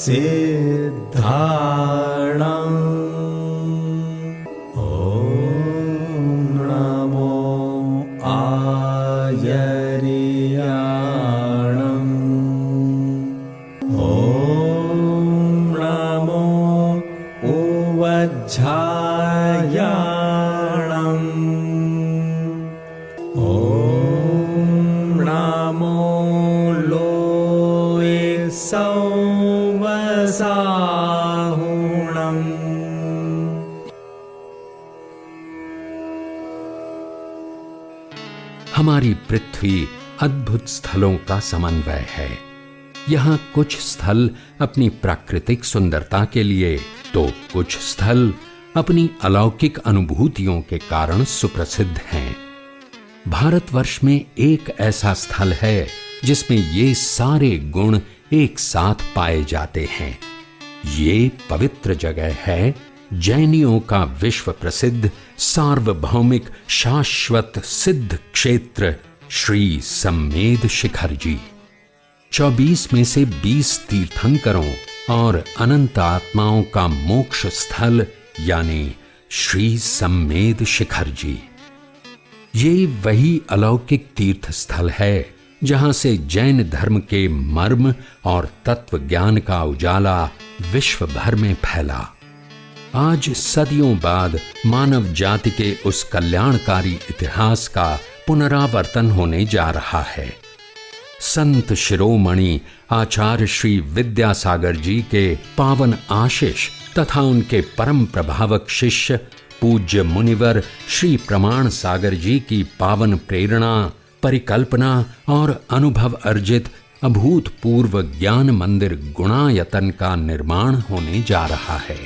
सिद्धाणम् हमारी पृथ्वी अद्भुत स्थलों का समन्वय है। यहाँ कुछ स्थल अपनी प्राकृतिक सुंदरता के लिए तो कुछ स्थल अपनी अलौकिक अनुभूतियों के कारण सुप्रसिद्ध हैं। भारतवर्ष में एक ऐसा स्थल है जिसमें ये सारे गुण एक साथ पाए जाते हैं। ये पवित्र जगह है जैनियों का विश्व प्रसिद्ध सार्वभौमिक शाश्वत सिद्ध क्षेत्र श्री सम्मेद शिखर जी। 24 में से 20 तीर्थंकरों और अनंत आत्माओं का मोक्ष स्थल यानी श्री सम्मेद शिखर जी। ये वही अलौकिक तीर्थ स्थल है जहां से जैन धर्म के मर्म और तत्व ज्ञान का उजाला विश्व भर में फैला। आज सदियों बाद मानव जाति के उस कल्याणकारी इतिहास का पुनरावर्तन होने जा रहा है। संत शिरोमणि आचार्य श्री विद्यासागर जी के पावन आशीष तथा उनके परम प्रभावक शिष्य पूज्य मुनिवर श्री प्रमाण सागर जी की पावन प्रेरणा, परिकल्पना और अनुभव अर्जित अभूतपूर्व ज्ञान मंदिर गुणायतन का निर्माण होने जा रहा है।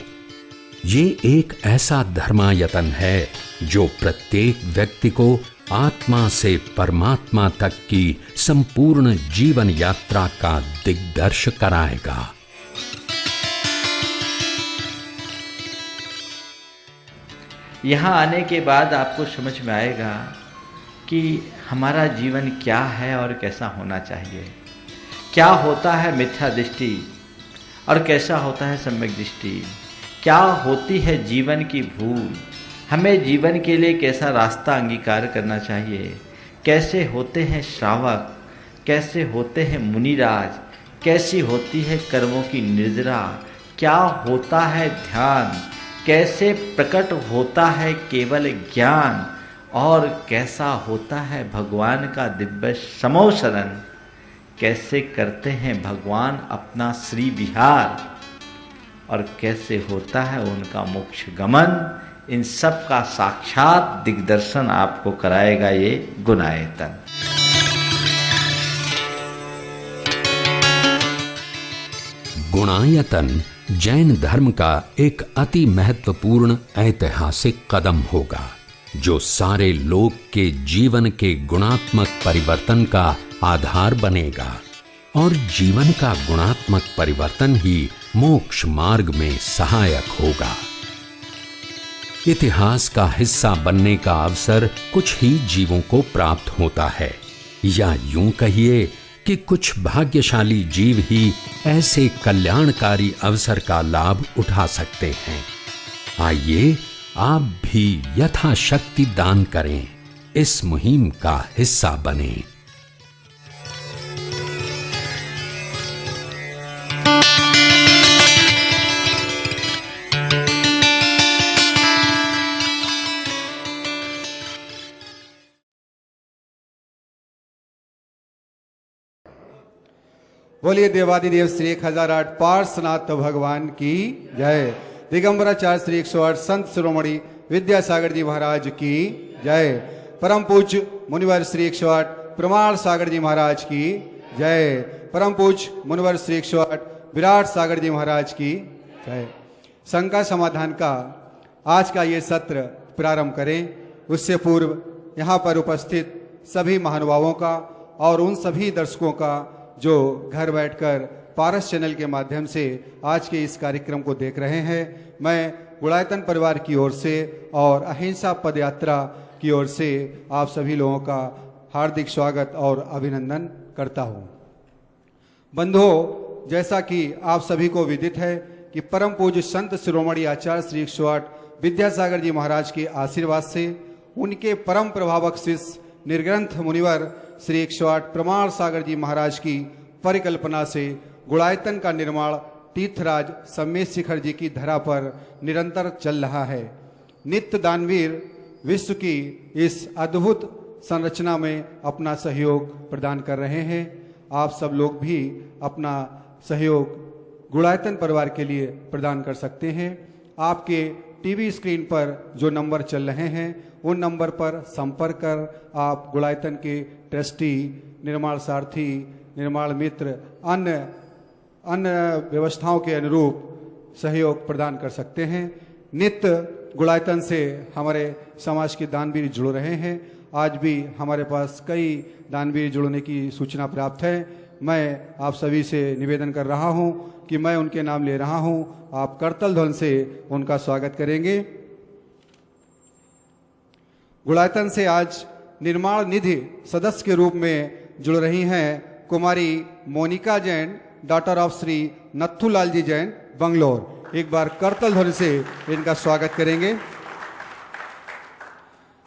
ये एक ऐसा धर्मायतन है जो प्रत्येक व्यक्ति को आत्मा से परमात्मा तक की संपूर्ण जीवन यात्रा का दिग्दर्श कराएगा। यहाँ आने के बाद आपको समझ में आएगा कि हमारा जीवन क्या है और कैसा होना चाहिए, क्या होता है मिथ्या दृष्टि और कैसा होता है सम्यक दृष्टि, क्या होती है जीवन की भूल, हमें जीवन के लिए कैसा रास्ता अंगीकार करना चाहिए, कैसे होते हैं श्रावक, कैसे होते हैं मुनिराज, कैसी होती है कर्मों की निर्जरा, क्या होता है ध्यान, कैसे प्रकट होता है केवल ज्ञान और कैसा होता है भगवान का दिव्य समोशरण, कैसे करते हैं भगवान अपना श्री विहार और कैसे होता है उनका मोक्ष गमन। इन सब का साक्षात दिग्दर्शन आपको कराएगा ये गुणायतन। गुणायतन जैन धर्म का एक अति महत्वपूर्ण ऐतिहासिक कदम होगा जो सारे लोक के जीवन के गुणात्मक परिवर्तन का आधार बनेगा और जीवन का गुणात्मक परिवर्तन ही मोक्ष मार्ग में सहायक होगा। इतिहास का हिस्सा बनने का अवसर कुछ ही जीवों को प्राप्त होता है, या यूं कहिए कि कुछ भाग्यशाली जीव ही ऐसे कल्याणकारी अवसर का लाभ उठा सकते हैं। आइए आप भी यथाशक्ति दान करें, इस मुहिम का हिस्सा बनें। बोलिए देवादिदेव श्री 1008 पार्श्वनाथ भगवान की जय। दिगंबराचार्य श्री 108 संत शिरोमणि विद्यासागर जी महाराज की जय। परम पूज्य मुनिवर श्री 108 प्रमाण सागर जी महाराज की जय। परम पूज्य मुनिवर श्री 108 विराट सागर जी महाराज की जय। शंका समाधान का आज का ये सत्र प्रारंभ करें उससे पूर्व यहाँ पर उपस्थित सभी महानुभावों का और उन सभी दर्शकों का जो घर बैठकर पारस चैनल के माध्यम से आज के इस कार्यक्रम को देख रहे हैं, मैं गुणायतन परिवार की ओर से और अहिंसा पदयात्रा की ओर से आप सभी लोगों का हार्दिक स्वागत और अभिनंदन करता हूं। बंधुओं, जैसा कि आप सभी को विदित है कि परम पूज्य संत शिरोमणि आचार्य श्री 108 विद्यासागर जी महाराज के आशीर्वाद से उनके परम प्रभावक शिष्य निर्ग्रंथ मुनिवर श्री 108 प्रमाण सागर जी महाराज की परिकल्पना से गुड़ायतन का निर्माण तीर्थराज सम्मेद शिखर जी की धरा पर निरंतर चल रहा है। नित्य दानवीर विश्व की इस अद्भुत संरचना में अपना सहयोग प्रदान कर रहे हैं। आप सब लोग भी अपना सहयोग गुड़ायतन परिवार के लिए प्रदान कर सकते हैं। आपके टीवी स्क्रीन पर जो नंबर चल रहे हैं उन नंबर पर संपर्क कर आप गुड़ायतन के ट्रस्टी, निर्माण सारथी, निर्माण मित्र, अन्य व्यवस्थाओं के अनुरूप सहयोग प्रदान कर सकते हैं। नित्य गुड़ायतन से हमारे समाज के दानवीर जुड़ रहे हैं। आज भी हमारे पास कई दानवीर जुड़ने की सूचना प्राप्त है। मैं आप सभी से निवेदन कर रहा हूं कि मैं उनके नाम ले रहा हूं, आप करतल ध्वन से उनका स्वागत करेंगे। गुड़ायतन से आज निर्माण निधि सदस्य के रूप में जुड़ रही हैं कुमारी मोनिका जैन, डॉटर ऑफ श्री नथुलाल जी जैन, बंगलोर। एक बार करतल ध्वनि से इनका स्वागत करेंगे।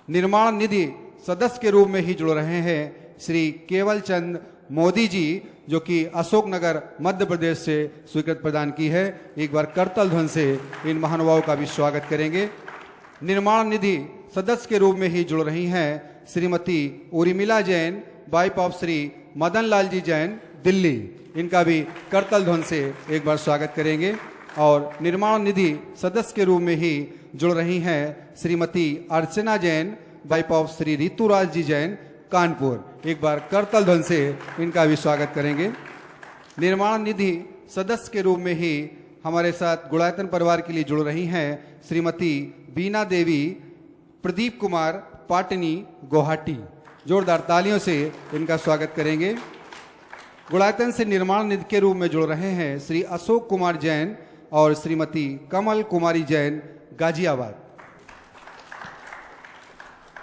निर्माण निधि सदस्य के रूप में ही जुड़ रहे हैं श्री केवल चंद मोदी जी, जो कि अशोकनगर मध्य प्रदेश से स्वीकृत प्रदान की है। एक बार करतल ध्वनि से इन महानुभावों का भी स्वागत करेंगे। निर्माण निधि सदस्य के रूप में ही जुड़ रही हैं श्रीमती उर्मिला जैन, वाइफ ऑफ श्री मदन लाल जी जैन, दिल्ली। इनका भी करतल ध्वनि से एक बार स्वागत करेंगे। और निर्माण निधि सदस्य के रूप में ही जुड़ रही हैं श्रीमती अर्चना जैन, वाइफ ऑफ श्री ऋतुराज जी जैन, कानपुर। एक बार करतल ध्वनि से इनका भी स्वागत करेंगे। निर्माण निधि सदस्य के रूप में ही हमारे साथ गुड़ायतन परिवार के लिए जुड़ रही हैं श्रीमती बीना देवी, प्रदीप कुमार, पाटनी, गुवाहाटी। जोरदार तालियों से इनका स्वागत करेंगे। गुड़ायतन से निर्माण निधि के रूप में जुड़ रहे हैं श्री अशोक कुमार जैन और श्रीमती कमल कुमारी जैन, गाजियाबाद।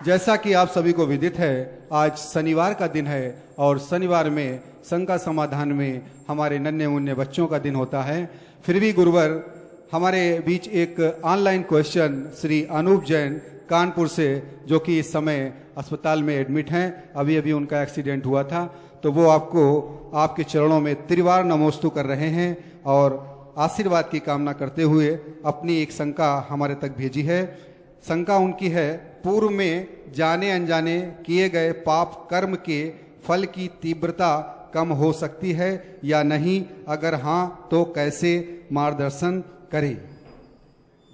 जैसा कि आप सभी को विदित है, आज शनिवार का दिन है और शनिवार में शंका समाधान में हमारे नन्हे मुन्ने बच्चों का दिन होता है। फिर भी गुरुवर हमारे बीच एक ऑनलाइन क्वेश्चन श्री अनूप जैन कानपुर से, जो कि इस समय अस्पताल में एडमिट हैं, अभी अभी उनका एक्सीडेंट हुआ था, तो वो आपको आपके चरणों में त्रिवार नमोस्तु कर रहे हैं और आशीर्वाद की कामना करते हुए अपनी एक शंका हमारे तक भेजी है। शंका उनकी है, पूर्व में जाने अनजाने किए गए पाप कर्म के फल की तीव्रता कम हो सकती है या नहीं? अगर हाँ तो कैसे? मार्गदर्शन करें।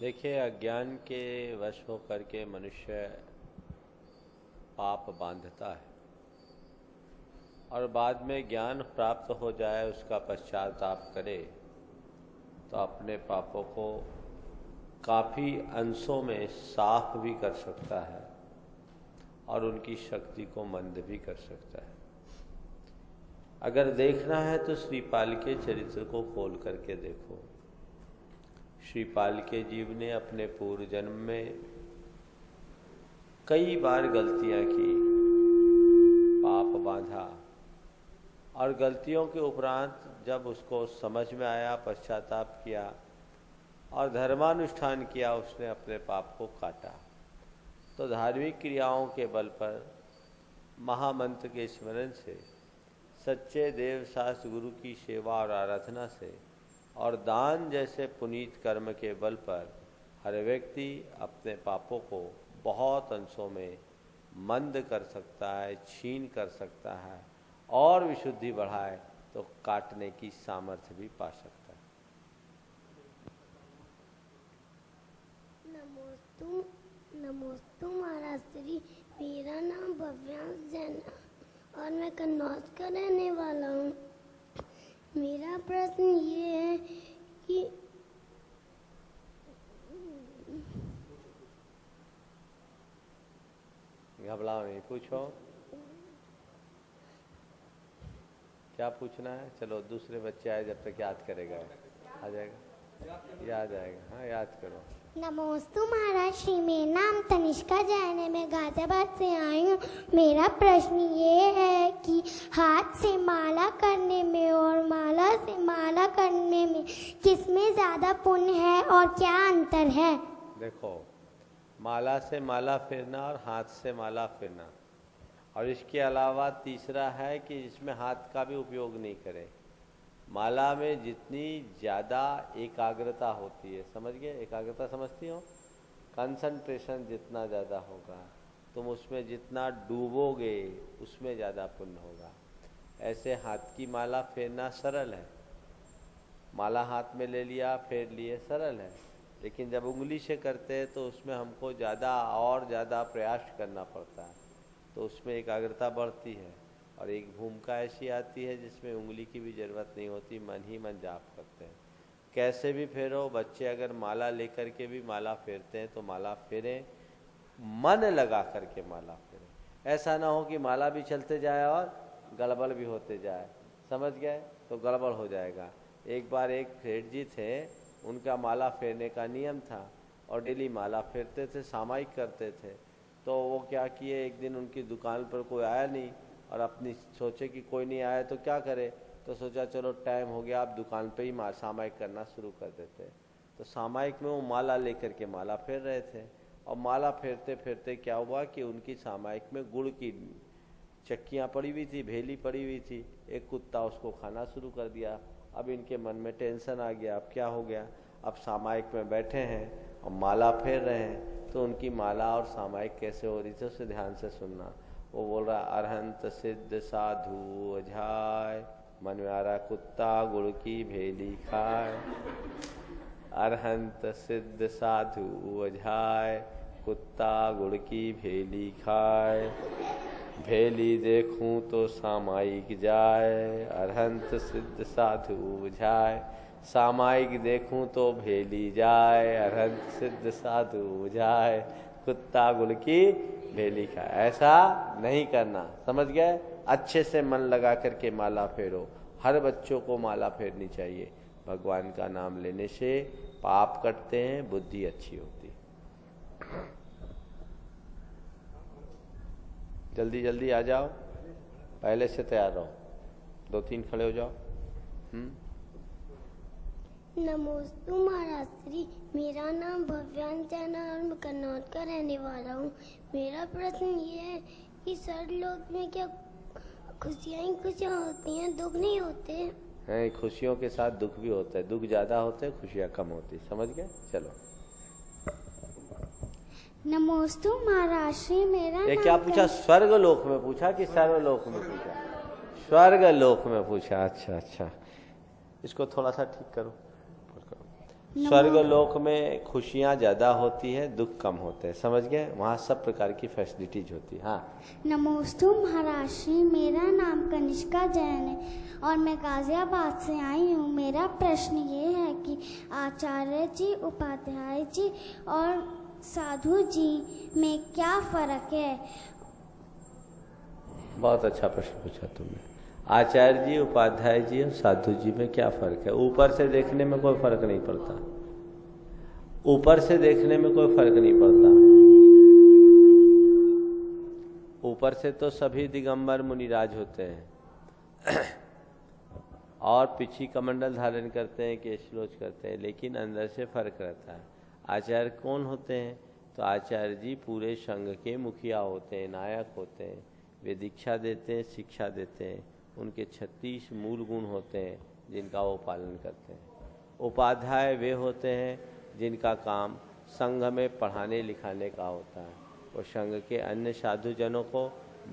देखिए, अज्ञान के वश होकर के मनुष्य पाप बांधता है और बाद में ज्ञान प्राप्त हो जाए, उसका पश्चाताप करे तो अपने पापों को काफ़ी अंशों में साफ भी कर सकता है और उनकी शक्ति को मंद भी कर सकता है। अगर देखना है तो श्रीपाल के चरित्र को खोल करके देखो। श्रीपाल के जीव ने अपने पूर्व जन्म में कई बार गलतियां की, पाप बांधा, और गलतियों के उपरांत जब उसको समझ में आया, पश्चाताप किया और धर्मानुष्ठान किया, उसने अपने पाप को काटा। तो धार्मिक क्रियाओं के बल पर, महामंत्र के स्मरण से, सच्चे देव शास्त्र गुरु की सेवा और आराधना से और दान जैसे पुनीत कर्म के बल पर हर व्यक्ति अपने पापों को बहुत अंशों में मंद कर सकता है, छीन कर सकता है और विशुद्धि बढ़ाए तो काटने की सामर्थ्य भी पा सकता है। नमोस्तु महाराज श्री। मेरा नाम भव्यांश जैन है और मैं कन्नौज का रहने वाला हूँ। मेरा प्रश्न ये है कि घबराओ नहीं, पूछो क्या पूछना है। चलो दूसरे बच्चे आए, जब तक याद करेगा। आ जाएगा, याद आएगा। हाँ, याद करो। नमोस्तु महाराज श्री, मेरा नाम तनिष्का जैन है, मैं गाजियाबाद से आई हूँ। मेरा प्रश्न ये है कि हाथ से माला करने में और माला से माला करने में किसमें ज़्यादा पुण्य है और क्या अंतर है? देखो, माला से माला फेरना और हाथ से माला फेरना, और इसके अलावा तीसरा है कि इसमें हाथ का भी उपयोग नहीं करें। माला में जितनी ज़्यादा एकाग्रता होती है, समझ गए? एकाग्रता समझती हो? कंसंट्रेशन जितना ज़्यादा होगा, तुम उसमें जितना डूबोगे उसमें ज़्यादा पुण्य होगा। ऐसे हाथ की माला फेरना सरल है, माला हाथ में ले लिया फेर लिए, सरल है। लेकिन जब उंगली से करते हैं तो उसमें हमको ज़्यादा और ज़्यादा प्रयास करना पड़ता है, तो उसमें एकाग्रता बढ़ती है। और एक भूमिका ऐसी आती है जिसमें उंगली की भी ज़रूरत नहीं होती, मन ही मन जाप करते हैं। कैसे भी फेरो, बच्चे अगर माला लेकर के भी माला फेरते हैं तो माला फेरें, मन लगा करके माला फेरें। ऐसा ना हो कि माला भी चलते जाए और गड़बड़ भी होते जाए, समझ गए? तो गड़बड़ हो जाएगा। एक बार एक सेठ जी थे, उनका माला फेरने का नियम था और डेली माला फेरते थे, सामायिक करते थे। तो वो क्या किए, एक दिन उनकी दुकान पर कोई आया नहीं और अपनी सोचे कि कोई नहीं आया तो क्या करे, तो सोचा चलो टाइम हो गया, आप दुकान पे ही सामायिक करना शुरू कर देते। तो सामायिक में वो माला लेकर के माला फेर रहे थे, और माला फेरते फेरते क्या हुआ कि उनकी सामायिक में गुड़ की चक्कियाँ पड़ी हुई थी, भेली पड़ी हुई थी। एक कुत्ता उसको खाना शुरू कर दिया। अब इनके मन में टेंशन आ गया, अब क्या हो गया? अब सामायिक में बैठे हैं और माला फेर रहे हैं, तो उनकी माला और सामायिक कैसे हो रही थी उसे ध्यान से सुनना। वो बोल रहा, अरहंत सिद्ध साधु अझाय, मनवारा कुत्ता गुड़ की भेली खाए। अरहंत सिद्ध साधु अझाय, कुत्ता गुड़ की भेली खाए। भेली देखूं तो सामायिक जाए, अरहंत सिद्ध साधु अझाय। सामायिक देखूं तो भेली जाए, अरहंत सिद्ध साधु अझाय। कुत्ता गुड़ की भेली खाए। ऐसा नहीं करना, समझ गए? अच्छे से मन लगा करके माला फेरो। हर बच्चों को माला फेरनी चाहिए। भगवान का नाम लेने से पाप कटते हैं, बुद्धि अच्छी होती। जल्दी जल्दी आ जाओ, पहले से तैयार रहो, 2-3 खड़े हो जाओ। नमोस्तु महाराज श्री, मेरा नाम भव्यांश जैन है और मैं कन्नौज का रहने वाला हूँ। मेरा प्रश्न ये है कि सर्वलोक में क्या खुशियाँ ही खुशियाँ होती हैं, दुख नहीं होते हैं? खुशियों के साथ दुख भी होता है, दुख ज्यादा होते हैं, खुशियाँ कम होती, समझ गए? चलो। नमोस्तु महाराज श्री, मेरा ये क्या पूछा? स्वर्ग लोक में पूछा कि सर्वलोक में पूछा? स्वर्ग लोक में पूछा। अच्छा अच्छा, इसको थोड़ा सा ठीक करो। स्वर्ग लोक में खुशियाँ ज्यादा होती है, दुख कम होते हैं, समझ गए? वहाँ सब प्रकार की फैसिलिटीज होती है। हाँ। नमोस्तु महाराज श्री, मेरा नाम कनिष्का जैन है और मैं गाजियाबाद से आई हूँ। मेरा प्रश्न ये है कि आचार्य जी, उपाध्याय जी और साधु जी में क्या फर्क है? बहुत अच्छा प्रश्न पूछा तुमने। आचार्य जी, उपाध्याय जी और साधु जी में क्या फर्क है? ऊपर से देखने में कोई फर्क नहीं पड़ता, ऊपर से देखने में कोई फर्क नहीं पड़ता। ऊपर से तो सभी दिगंबर मुनिराज होते हैं और पीछी कमंडल धारण करते हैं, केशलोच करते हैं, लेकिन अंदर से फर्क रहता है। आचार्य कौन होते हैं? तो आचार्य जी पूरे संघ के मुखिया होते हैं, नायक होते हैं। वे दीक्षा देते हैं, शिक्षा देते हैं। उनके 36 मूल गुण होते हैं जिनका वो पालन करते हैं। उपाध्याय वे होते हैं जिनका काम संघ में पढ़ाने लिखाने का होता है। वो संघ के अन्य साधुजनों को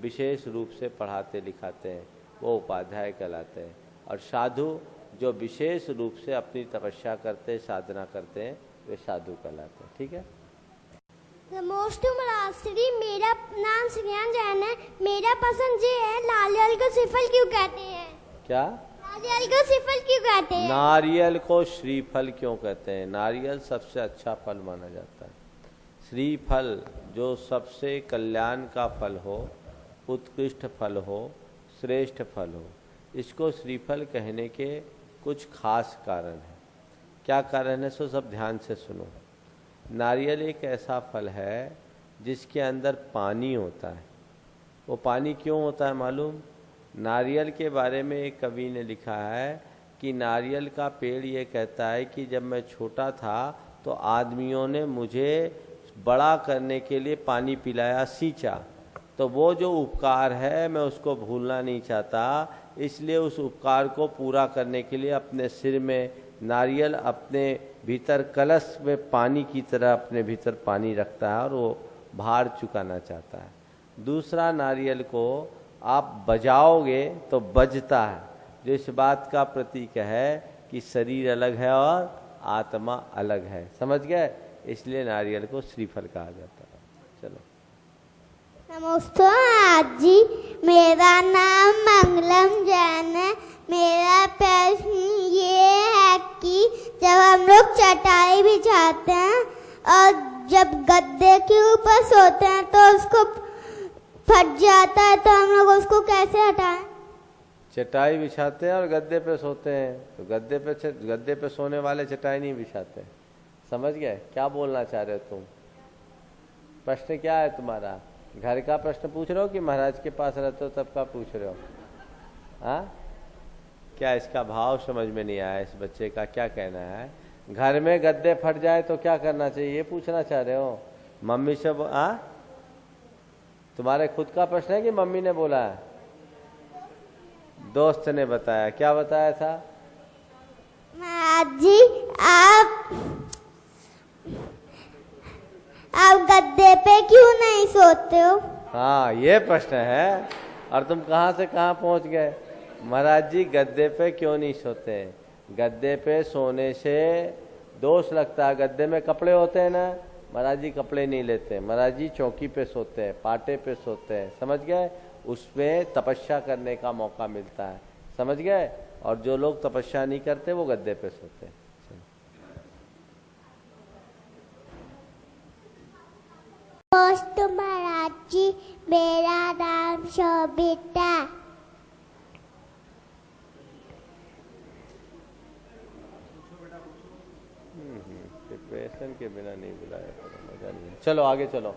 विशेष रूप से पढ़ाते लिखाते हैं, वो उपाध्याय कहलाते हैं। और साधु जो विशेष रूप से अपनी तपस्या करते, साधना करते हैं, वे साधु कहलाते हैं। ठीक है। नमोस्तु महाराज श्री, मेरा नाम श्रेयान जैन है। मेरा पसंद ये है, नारियल को श्रीफल क्यों कहते हैं? क्या? नारियल को श्रीफल क्यों कहते हैं? नारियल को श्रीफल क्यों कहते हैं? नारियल सबसे अच्छा फल माना जाता है। श्रीफल जो सबसे कल्याण का फल हो, उत्कृष्ट फल हो, श्रेष्ठ फल हो, इसको श्रीफल कहने के कुछ खास कारण है। क्या कारण है? सो सब ध्यान से सुनो। नारियल एक ऐसा फल है जिसके अंदर पानी होता है। वो पानी क्यों होता है मालूम? नारियल के बारे में एक कवि ने लिखा है कि नारियल का पेड़ ये कहता है कि जब मैं छोटा था तो आदमियों ने मुझे बड़ा करने के लिए पानी पिलाया, सींचा, तो वो जो उपकार है मैं उसको भूलना नहीं चाहता, इसलिए उस उपकार को पूरा करने के लिए अपने सिर में नारियल, अपने भीतर कलश में पानी की तरह अपने भीतर पानी रखता है और वो भार चुकाना चाहता है। दूसरा, नारियल को आप बजाओगे तो बजता है, जो इस बात का प्रतीक है कि शरीर अलग है और आत्मा अलग है। समझ गए? इसलिए नारियल को श्रीफल कहा जाता है। चलो। नमस्ते महाराज जी, मेरा नाम मंगलम जैन है। मेरा प्रश्न ये है कि जब हम लोग चटाई बिछाते हैं और जब गद्दे के ऊपर सोते हैं तो उसको फट जाता है, तो हम लोग उसको कैसे हटाएं? चटाई बिछाते हैं और गद्दे पे सोते हैं, तो गद्दे पे सोने वाले चटाई नहीं बिछाते। समझ गए? क्या बोलना चाह रहे हो तुम? प्रश्न क्या है तुम्हारा? घर का प्रश्न पूछ रहे हो कि महाराज के पास रहते हो तब का पूछ रहे हो? हाँ, क्या इसका भाव समझ में नहीं आया? इस बच्चे का क्या कहना है? घर में गद्दे फट जाए तो क्या करना चाहिए, ये पूछना चाह रहे हो? मम्मी से तुम्हारे खुद का प्रश्न है कि मम्मी ने बोला है? दोस्त ने बताया। क्या बताया था? महाराज जी, आप गद्दे पे क्यों नहीं सोते हो? हाँ, ये प्रश्न है। और तुम कहाँ से कहाँ पहुँच गए? महाराज जी गद्दे पे क्यों नहीं सोते? गद्दे पे सोने से दोष लगता है। गद्दे में कपड़े होते हैं ना, महाराज जी कपड़े नहीं लेते। महाराज जी चौकी पे सोते हैं, पाटे पे सोते हैं। समझ गए? उसमें तपस्या करने का मौका मिलता है। समझ गए? और जो लोग तपस्या नहीं करते वो गद्दे पे सोते हैं। नमस्ते महाराज जी, मेरा नाम शोभिता। प्रिपरेशन के बिना नहीं बुलाया तो मजा नहीं है। चलो आगे चलो,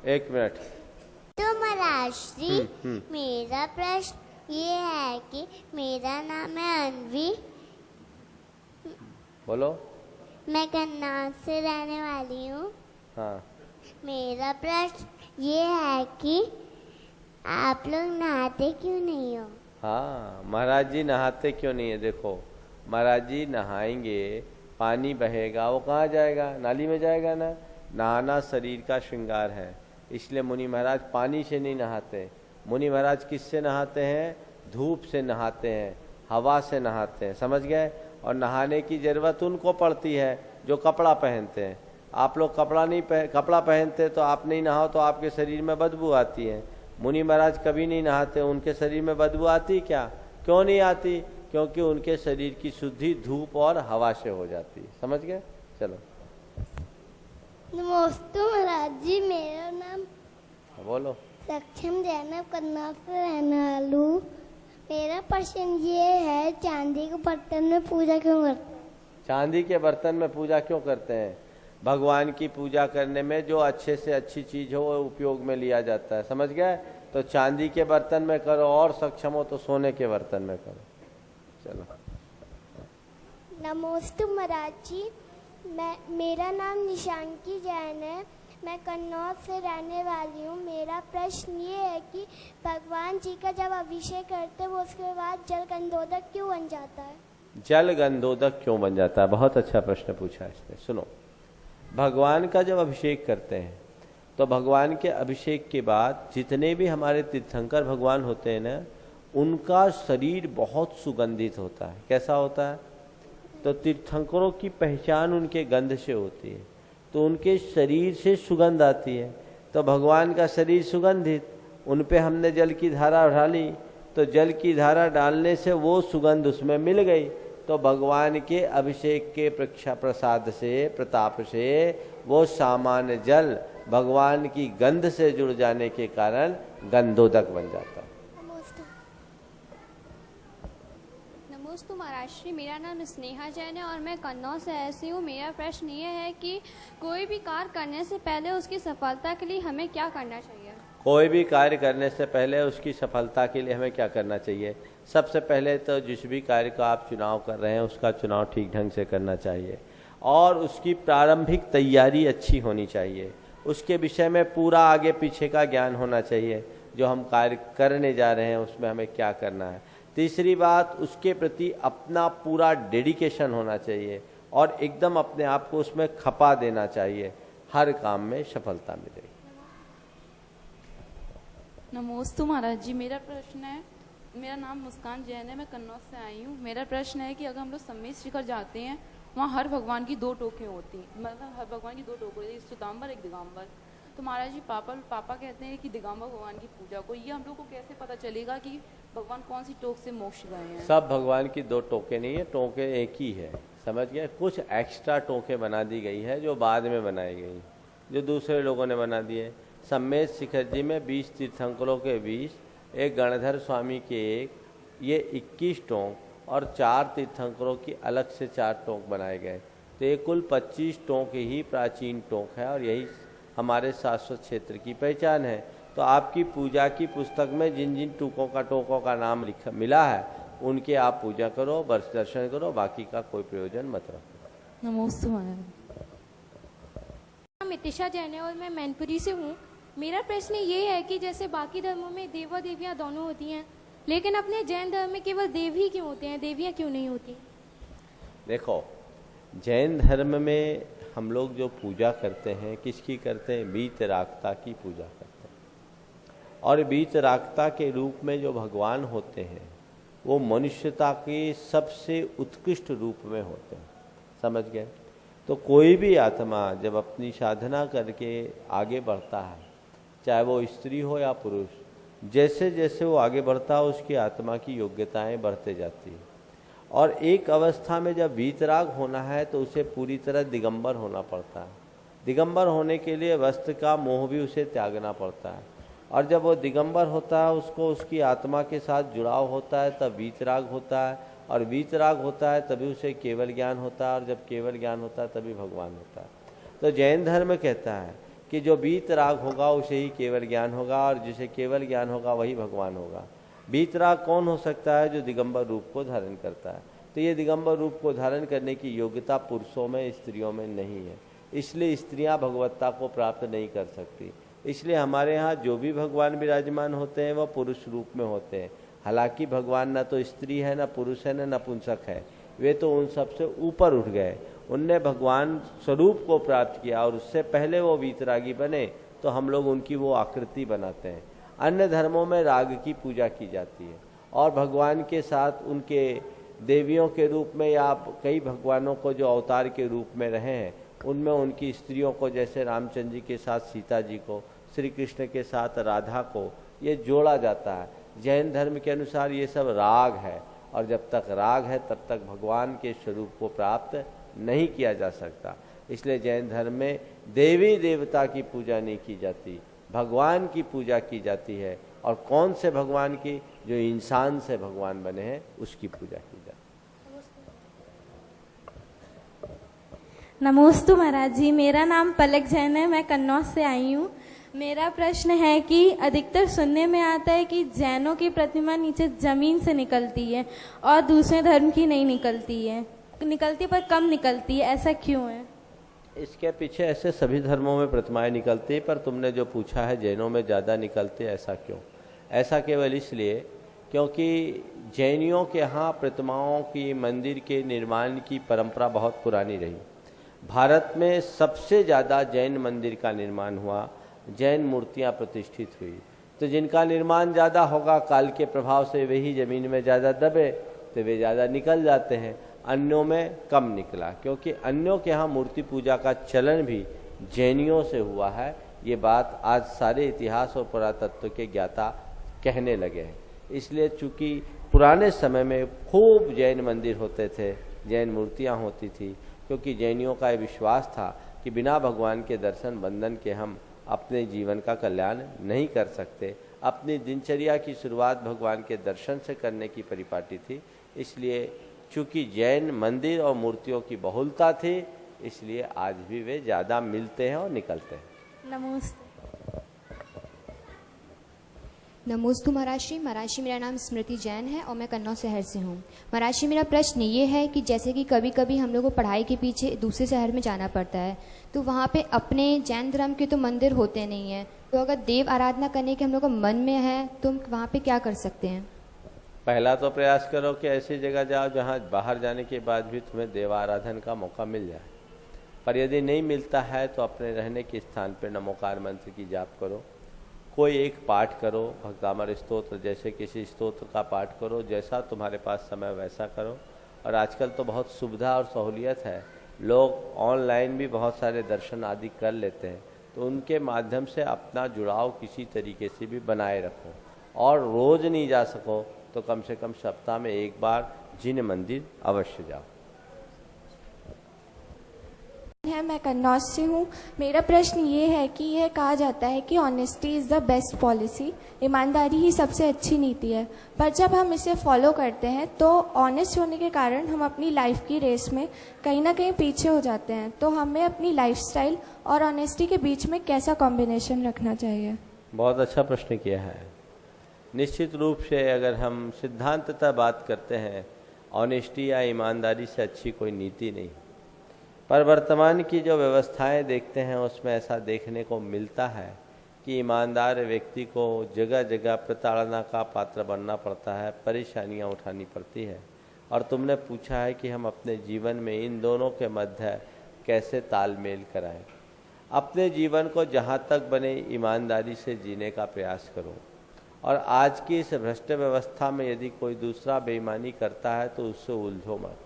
1 मिनट। तो महाराज जी, मेरा प्रश्न ये है कि मेरा नाम है अनवी। बोलो। मैं कन्नौज से रहने वाली हूँ। हाँ। मेरा प्रश्न ये है कि आप लोग नहाते क्यों नहीं हो? हाँ, महाराज जी नहाते क्यों नहीं है? देखो, महाराज जी नहाएंगे, पानी बहेगा, वो कहाँ जाएगा? नाली में जाएगा ना। नहाना शरीर का श्रृंगार है, इसलिए मुनि महाराज पानी से नहीं नहाते। मुनि महाराज किससे नहाते हैं? धूप से नहाते हैं, हवा से नहाते हैं। समझ गए? और नहाने की जरूरत उनको पड़ती है जो कपड़ा पहनते हैं। आप लोग कपड़ा पहनते तो आप नहीं नहाओ तो आपके शरीर में बदबू आती है। मुनि महाराज कभी नहीं नहाते, उनके शरीर में बदबू आती क्या? क्यों नहीं आती? क्योंकि उनके शरीर की शुद्धि धूप और हवा से हो जाती है। समझ गए? चलो। नमस्ते महाराज जी, मेरा नाम बोलो। सक्षम जैन, कन्नौज से रहने वाली हूँ। मेरा प्रश्न ये है, चांदी के बर्तन में पूजा क्यों करते हैं? चांदी के बर्तन में पूजा क्यों करते हैं? भगवान की पूजा करने में जो अच्छे से अच्छी चीज हो वो उपयोग में लिया जाता है। समझ गए? तो चांदी के बर्तन में करो, और सक्षम हो तो सोने के बर्तन में करो। चलो। नमस्ते महाराज जी, मेरा नाम निशांकी जैन है। मैं कन्नौज से रहने वाली हूँ। मेरा प्रश्न ये है कि भगवान जी का जब अभिषेक करते हैं वो उसके बाद जल गंधोदक क्यों बन जाता है? जल गंधोदक क्यों बन जाता है? बहुत अच्छा प्रश्न पूछा इसने। सुनो, भगवान का जब अभिषेक करते हैं तो भगवान के अभिषेक के बाद जितने भी हमारे तीर्थंकर भगवान होते हैं ना, उनका शरीर बहुत सुगंधित होता है। कैसा होता है? तो तीर्थंकरों की पहचान उनके गंध से होती है, तो उनके शरीर से सुगंध आती है। तो भगवान का शरीर सुगंधित, उन पे हमने जल की धारा डाली, तो जल की धारा डालने से वो सुगंध उसमें मिल गई। तो भगवान के अभिषेक के प्रसाद से, प्रताप से वो सामान्य जल भगवान की गंध से जुड़ जाने के कारण गंधोदक बन जाता है। नमोस्तु महाराज श्री, मेरा नाम स्नेहा जैन है और मैं कन्नौज से ऐसी हूँ। मेरा प्रश्न ये है कि कोई भी कार्य करने से पहले उसकी सफलता के लिए हमें क्या करना चाहिए? कोई भी कार्य करने से पहले उसकी सफलता के लिए हमें क्या करना चाहिए? सबसे पहले तो जिस भी कार्य का आप चुनाव कर रहे हैं उसका चुनाव ठीक ढंग से करना चाहिए और उसकी प्रारंभिक तैयारी अच्छी होनी चाहिए। उसके विषय में पूरा आगे पीछे का ज्ञान होना चाहिए, जो हम कार्य करने जा रहे हैं उसमें हमें क्या करना है। तीसरी बात, उसके प्रति अपना पूरा डेडिकेशन होना चाहिए और एकदम अपने आप को उसमें खपा देना चाहिए, हर काम में सफलता मिलेगी। नमोस्तु महाराज जी, मेरा प्रश्न है, मेरा नाम मुस्कान जैन है, मैं कन्नौज से आई हूँ। मेरा प्रश्न है कि अगर हम लोग सम्मेद शिखर जाते हैं, वहाँ हर भगवान की 2 टोकें होती हैं, मतलब हर भगवान की 2 टोकें होती हैं, एक सुदाम्बर एक दिगंबर। तो महाराज जी पापा कहते हैं कि दिगंबर भगवान की पूजा को, ये हम लोग को कैसे पता चलेगा कि भगवान कौन सी टोक से मोक्ष गए हैं? सब भगवान की 2 टोकें नहीं है, टोकें एक ही है, समझ गए। कुछ एक्स्ट्रा टोकें बना दी गई है जो बाद में बनाई गई, जो दूसरे लोगों ने बना दिए। सम्मेद शिखर जी में 20 तीर्थंकरों के 20, एक गणधर स्वामी के 1, ये 21 टोंक और 4 तीर्थंकरों की अलग से 4 टोंक बनाए गए। तो ये कुल 25 टोंक ही प्राचीन टोंक है और यही हमारे शाश्वत क्षेत्र की पहचान है। तो आपकी पूजा की पुस्तक में जिन जिन टोकों का नाम लिखा मिला है उनके आप पूजा करो, वर्ष दर्शन करो, बाकी का कोई प्रयोजन मत रखो। नमोस्तु महाराज। मितिशा जैन है और मैं मैनपुरी से हूँ। मेरा प्रश्न ये है कि जैसे बाकी धर्मों में देवा देवियाँ दोनों होती हैं, लेकिन अपने जैन धर्म में केवल देव ही क्यों होते हैं, देवियाँ क्यों नहीं होती? देखो, जैन धर्म में हम लोग जो पूजा करते हैं किसकी करते हैं? वीतरागता की पूजा करते हैं। और वीतरागता के रूप में जो भगवान होते हैं वो मनुष्यता के सबसे उत्कृष्ट रूप में होते हैं, समझ गए। तो कोई भी आत्मा जब अपनी साधना करके आगे बढ़ता है, चाहे वो स्त्री हो या पुरुष, जैसे जैसे वो आगे बढ़ता है उसकी आत्मा की योग्यताएं बढ़ते जाती है। और एक अवस्था में जब वीतराग होना है तो उसे पूरी तरह दिगंबर होना पड़ता है। दिगंबर होने के लिए वस्त्र का मोह भी उसे त्यागना पड़ता है। और जब वो दिगंबर होता है उसको उसकी आत्मा के साथ जुड़ाव होता है, तब वीतराग होता है। और वीतराग होता है तभी उसे केवल ज्ञान होता है, और जब केवल ज्ञान होता है तभी भगवान होता है। तो जैन धर्म कहता है कि जो वीतराग होगा उसे ही केवल ज्ञान होगा, और जिसे केवल ज्ञान होगा वही भगवान होगा। वीतराग कौन हो सकता है? जो दिगंबर रूप को धारण करता है। तो ये दिगंबर रूप को धारण करने की योग्यता पुरुषों में, स्त्रियों में नहीं है, इसलिए स्त्रियां भगवत्ता को प्राप्त नहीं कर सकती। इसलिए हमारे यहाँ जो भी भगवान विराजमान होते हैं वह पुरुष रूप में होते हैं। हालांकि भगवान न तो स्त्री है, न पुरुष है, न नपुंसक है, वे तो उन सबसे ऊपर उठ गए। उनने भगवान स्वरूप को प्राप्त किया और उससे पहले वो वीतरागी बने, तो हम लोग उनकी वो आकृति बनाते हैं। अन्य धर्मों में राग की पूजा की जाती है और भगवान के साथ उनके देवियों के रूप में या कई भगवानों को जो अवतार के रूप में रहे हैं उनमें उनकी स्त्रियों को, जैसे रामचंद्र जी के साथ सीता जी को, श्री कृष्ण के साथ राधा को, ये जोड़ा जाता है। जैन धर्म के अनुसार ये सब राग है, और जब तक राग है तब तक भगवान के स्वरूप को प्राप्त नहीं किया जा सकता। इसलिए जैन धर्म में देवी देवता की पूजा नहीं की जाती, भगवान की पूजा की जाती है। और कौन से भगवान की? जो इंसान से भगवान बने हैं उसकी पूजा की जाती है। नमोस्तु महाराज जी, मेरा नाम पलक जैन है, मैं कन्नौज से आई हूँ। मेरा प्रश्न है कि अधिकतर सुनने में आता है कि जैनों की प्रतिमा नीचे जमीन से निकलती है और दूसरे धर्म की नहीं निकलती है, निकलती पर कम निकलती है, ऐसा क्यों है? इसके पीछे ऐसे सभी धर्मों में प्रतिमाएं निकलती है, पर तुमने जो पूछा है जैनों में ज़्यादा निकलते, ऐसा क्यों? ऐसा केवल इसलिए क्योंकि जैनियों के यहाँ प्रतिमाओं की, मंदिर के निर्माण की परंपरा बहुत पुरानी रही। भारत में सबसे ज़्यादा जैन मंदिर का निर्माण हुआ, जैन मूर्तियाँ प्रतिष्ठित हुई। तो जिनका निर्माण ज़्यादा होगा, काल के प्रभाव से वही ज़मीन में ज़्यादा दबे तो वे ज़्यादा निकल जाते हैं। अन्यों में कम निकला, क्योंकि अन्यों के यहाँ मूर्ति पूजा का चलन भी जैनियों से हुआ है। ये बात आज सारे इतिहास और पुरातत्व के ज्ञाता कहने लगे हैं। इसलिए चूंकि पुराने समय में खूब जैन मंदिर होते थे, जैन मूर्तियाँ होती थी, क्योंकि जैनियों का ये विश्वास था कि बिना भगवान के दर्शन बंधन के हम अपने जीवन का कल्याण नहीं कर सकते। अपनी दिनचर्या की शुरुआत भगवान के दर्शन से करने की परिपाटी थी। इसलिए चूंकि जैन मंदिर और मूर्तियों की बहुलता थी, इसलिए आज भी वे ज़्यादा मिलते हैं और निकलते हैं। नमस्ते। नमोस्तु महाराज जी, मेरा नाम स्मृति जैन है और मैं कन्नौज शहर से हूँ। महाराज जी, मेरा प्रश्न ये है कि जैसे कि कभी कभी हम लोग को पढ़ाई के पीछे दूसरे शहर में जाना पड़ता है, तो वहाँ पे अपने जैन धर्म के तो मंदिर होते नहीं हैं, तो अगर देव आराधना करने के हम लोग को मन में है तो हम वहाँ पे क्या कर सकते हैं? पहला तो प्रयास करो कि ऐसी जगह जाओ जहाँ बाहर जाने के बाद भी तुम्हें देव आराधन का मौका मिल जाए। पर यदि नहीं मिलता है तो अपने रहने के स्थान पर नमोकार मंत्र की जाप करो, कोई एक पाठ करो, भक्तामर स्तोत्र जैसे किसी स्तोत्र का पाठ करो, जैसा तुम्हारे पास समय वैसा करो। और आजकल तो बहुत सुविधा और सहूलियत है, लोग ऑनलाइन भी बहुत सारे दर्शन आदि कर लेते हैं, तो उनके माध्यम से अपना जुड़ाव किसी तरीके से भी बनाए रखो। और रोज नहीं जा सको तो कम से कम सप्ताह में एक बार जिन मंदिर अवश्य जाओ। मैं कन्नौज से हूँ। मेरा प्रश्न ये है कि यह कहा जाता है कि honesty is the best policy, ईमानदारी ही सबसे अच्छी नीति है, पर जब हम इसे फॉलो करते हैं तो ऑनेस्ट होने के कारण हम अपनी लाइफ की रेस में कहीं ना कहीं पीछे हो जाते हैं। तो हमें अपनी लाइफस्टाइल और ऑनेस्टी के बीच में कैसा कॉम्बिनेशन रखना चाहिए? बहुत अच्छा प्रश्न किया है। निश्चित रूप से अगर हम सिद्धांततः बात करते हैं, ऑनेस्टी या ईमानदारी से अच्छी कोई नीति नहीं। पर वर्तमान की जो व्यवस्थाएं देखते हैं उसमें ऐसा देखने को मिलता है कि ईमानदार व्यक्ति को जगह जगह प्रताड़ना का पात्र बनना पड़ता है, परेशानियां उठानी पड़ती है। और तुमने पूछा है कि हम अपने जीवन में इन दोनों के मध्य कैसे तालमेल कराएं। अपने जीवन को जहां तक बने ईमानदारी से जीने का प्रयास करो। और आज की इस भ्रष्ट व्यवस्था में यदि कोई दूसरा बेईमानी करता है तो उससे उलझो मत,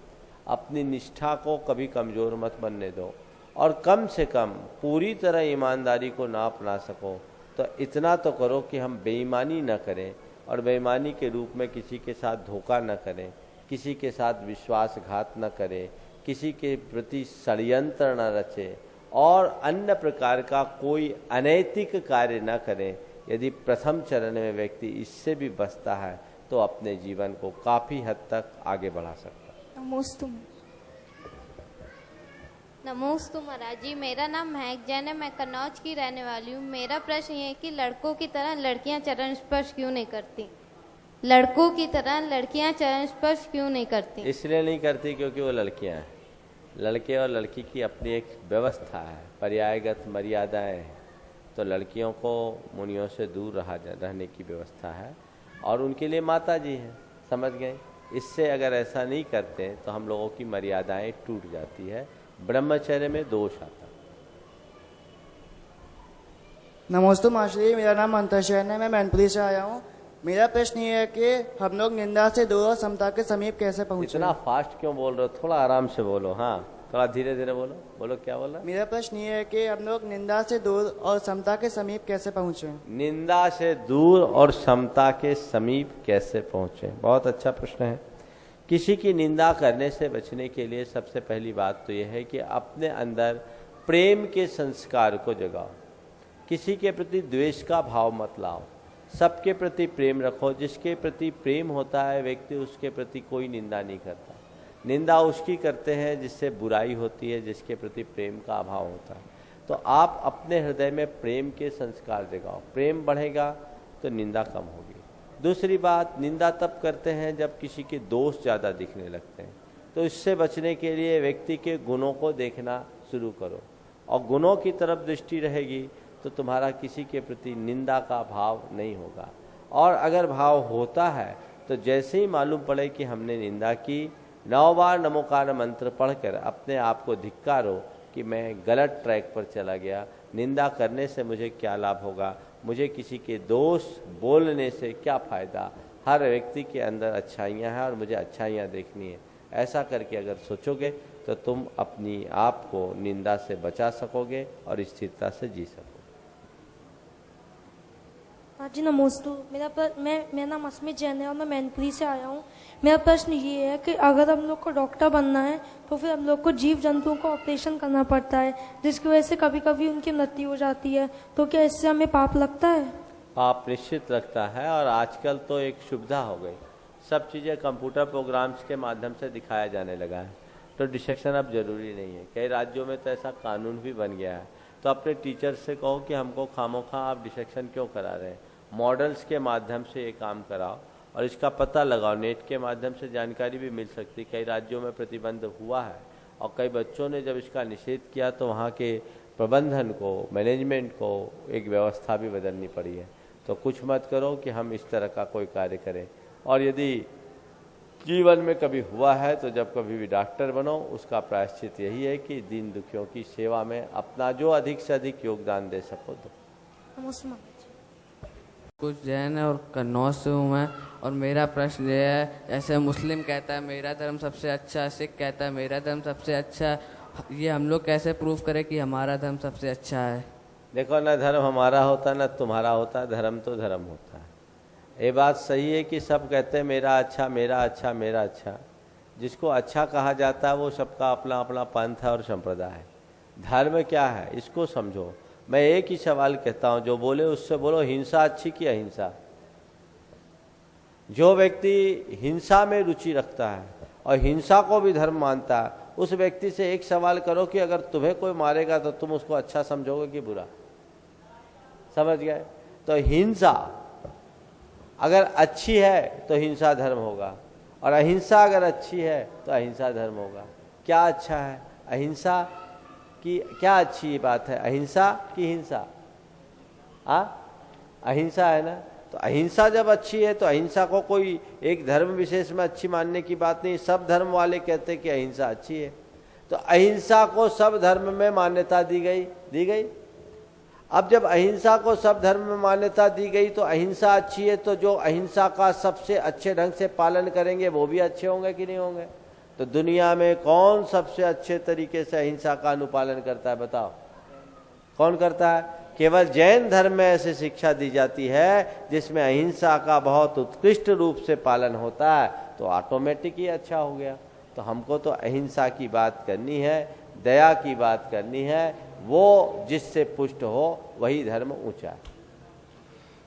अपनी निष्ठा को कभी कमज़ोर मत बनने दो। और कम से कम पूरी तरह ईमानदारी को ना अपना सको तो इतना तो करो कि हम बेईमानी न करें, और बेईमानी के रूप में किसी के साथ धोखा न करें, किसी के साथ विश्वासघात न करें, किसी के प्रति षड्यंत्र न रचें और अन्य प्रकार का कोई अनैतिक कार्य न करें। यदि प्रथम चरण में व्यक्ति इससे भी बचता है तो अपने जीवन को काफ़ी हद तक आगे बढ़ा सकता है। नमोस्तु महाराज जी, मेरा नाम महक जैन है, मैं कन्नौज की रहने वाली हूँ। मेरा प्रश्न ये है कि लड़कों की तरह लड़कियाँ चरण स्पर्श क्यों नहीं करती? लड़कों की तरह लड़कियाँ चरण स्पर्श क्यों नहीं करती? इसलिए नहीं करती क्योंकि वो लड़कियाँ हैं। लड़के और लड़की की अपनी एक व्यवस्था है, पर्यायगत मर्यादाएं हैं। तो लड़कियों को मुनियों से दूर रहने की व्यवस्था है और उनके लिए माता जी हैं, समझ गए। इससे अगर ऐसा नहीं करते तो हम लोगों की मर्यादाएं टूट जाती है, ब्रह्मचर्य में दोष आता है। नमस्ते मास्टर, मेरा नाम अंतर शैन है, मैं मैनपुरी से आया हूँ। मेरा प्रश्न ये है कि हम लोग निंदा से दूर और समता के समीप कैसे पहुँचे? इतना फास्ट क्यों बोल रहे हो? थोड़ा आराम से बोलो। हाँ, थोड़ा धीरे धीरे बोलो। बोलो, क्या बोला? मेरा प्रश्न ये है कि हम लोग निंदा से दूर और समता के समीप कैसे पहुँचे? निंदा से दूर और समता के समीप कैसे पहुँचे? बहुत अच्छा प्रश्न है। किसी की निंदा करने से बचने के लिए सबसे पहली बात तो यह है कि अपने अंदर प्रेम के संस्कार को जगाओ। किसी के प्रति द्वेष का भाव मत लाओ, सबके प्रति प्रेम रखो। जिसके प्रति प्रेम होता है व्यक्ति, उसके प्रति कोई निंदा नहीं करता। निंदा उसकी करते हैं जिससे बुराई होती है, जिसके प्रति प्रेम का अभाव होता है। तो आप अपने हृदय में प्रेम के संस्कार जगाओ, प्रेम बढ़ेगा तो निंदा कम होगी। दूसरी बात, निंदा तब करते हैं जब किसी के दोष ज़्यादा दिखने लगते हैं, तो इससे बचने के लिए व्यक्ति के गुणों को देखना शुरू करो, और गुणों की तरफ दृष्टि रहेगी तो तुम्हारा किसी के प्रति निंदा का भाव नहीं होगा। और अगर भाव होता है तो जैसे ही मालूम पड़े कि हमने निंदा की, 9 बार नमोकार मंत्र पढ़कर अपने आप को धिक्कारो कि मैं गलत ट्रैक पर चला गया। निंदा करने से मुझे क्या लाभ होगा? मुझे किसी के दोष बोलने से क्या फ़ायदा? हर व्यक्ति के अंदर अच्छाइयाँ हैं और मुझे अच्छाइयाँ देखनी है। ऐसा करके अगर सोचोगे तो तुम अपनी आप को निंदा से बचा सकोगे और स्थिरता से जी सकोगे। हाँ जी, नमस्ते। मेरा नाम अस्मित जैन है और मैं मैनपुरी से आया हूँ। मेरा प्रश्न ये है कि अगर हम लोग को डॉक्टर बनना है तो फिर हम लोग को जीव जंतुओं का ऑपरेशन करना पड़ता है, जिसकी वजह से कभी कभी उनकी मृत्यु हो जाती है, तो क्या इससे हमें पाप लगता है? पाप निश्चित रखता है। और आजकल तो एक सुविधा हो गई, सब चीज़ें कंप्यूटर प्रोग्राम्स के माध्यम से दिखाया जाने लगा है, तो डिसेक्शन अब जरूरी नहीं है। कई राज्यों में तो ऐसा कानून भी बन गया है। तो अपने टीचर से कहो कि हमको खामोखा आप डिसेक्शन क्यों करा रहे हैं, मॉडल्स के माध्यम से ये काम कराओ और इसका पता लगाओ। नेट के माध्यम से जानकारी भी मिल सकती। कई राज्यों में प्रतिबंध हुआ है और कई बच्चों ने जब इसका निषेध किया तो वहाँ के प्रबंधन को, मैनेजमेंट को एक व्यवस्था भी बदलनी पड़ी है। तो कुछ मत करो कि हम इस तरह का कोई कार्य करें। और यदि जीवन में कभी हुआ है तो जब कभी भी डॉक्टर बनो, उसका प्रायश्चित यही है कि दीन दुखियों की सेवा में अपना जो अधिक से अधिक योगदान दे सको। तो कुछ जैन है और कन्नौज से हूँ मैं, और मेरा प्रश्न ये है, जैसे मुस्लिम कहता है मेरा धर्म सबसे अच्छा, सिख कहता है मेरा धर्म सबसे अच्छा, ये हम लोग कैसे प्रूव करें कि हमारा धर्म सबसे अच्छा है? देखो, ना धर्म हमारा होता ना तुम्हारा होता, धर्म तो धर्म होता है। ये बात सही है कि सब कहते हैं मेरा अच्छा, मेरा अच्छा, मेरा अच्छा। जिसको अच्छा कहा जाता है वो सबका अपना अपना पंथ है और संप्रदाय है। धर्म क्या है इसको समझो। मैं एक ही सवाल कहता हूँ, जो बोले उससे बोलो हिंसा अच्छी कि अहिंसा। जो व्यक्ति हिंसा में रुचि रखता है और हिंसा को भी धर्म मानता है, उस व्यक्ति से एक सवाल करो कि अगर तुम्हें कोई मारेगा तो तुम उसको अच्छा समझोगे कि बुरा? समझ गए? तो हिंसा अगर अच्छी है तो हिंसा धर्म होगा, और अहिंसा अगर अच्छी है तो अहिंसा धर्म होगा। क्या अच्छा है? अहिंसा की क्या अच्छी बात है, अहिंसा की हिंसा? अहिंसा है ना। तो अहिंसा जब अच्छी है तो अहिंसा को कोई एक धर्म विशेष में अच्छी मानने की बात नहीं। सब धर्म वाले कहते हैं कि अहिंसा अच्छी है, तो अहिंसा को सब धर्म में मान्यता दी गई। अब जब अहिंसा को सब धर्म में मान्यता दी गई तो अहिंसा अच्छी है, तो जो अहिंसा का सबसे अच्छे ढंग से पालन करेंगे वो भी अच्छे होंगे कि नहीं होंगे? तो दुनिया में कौन सबसे अच्छे तरीके से अहिंसा का अनुपालन करता है, बताओ कौन करता है? केवल जैन धर्म में ऐसी शिक्षा दी जाती है जिसमें अहिंसा का बहुत उत्कृष्ट रूप से पालन होता है, तो ऑटोमेटिक ही अच्छा हो गया। तो हमको तो अहिंसा की बात करनी है, दया की बात करनी है, वो जिससे पुष्ट हो वही धर्म ऊंचा है।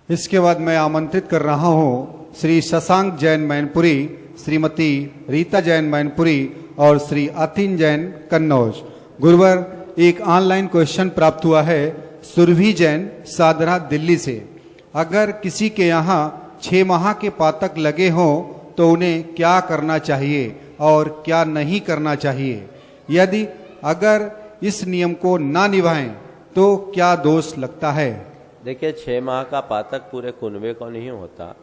इसके बाद मैं आमंत्रित कर रहा हूं श्री शशांक जैन मैनपुरी, श्रीमती रीता जैन मैनपुरी और श्री अतिन जैन कन्नौज। गुरुवर, एक ऑनलाइन क्वेश्चन प्राप्त हुआ है सुरभि जैन सादरा दिल्ली से। अगर किसी के यहाँ 6 माह के पातक लगे हों तो उन्हें क्या करना चाहिए और क्या नहीं करना चाहिए? यदि अगर इस नियम को ना निभाएं तो क्या दोष लगता है? देखिए, 6 माह का पातक पूरे कुनबे को नहीं होता,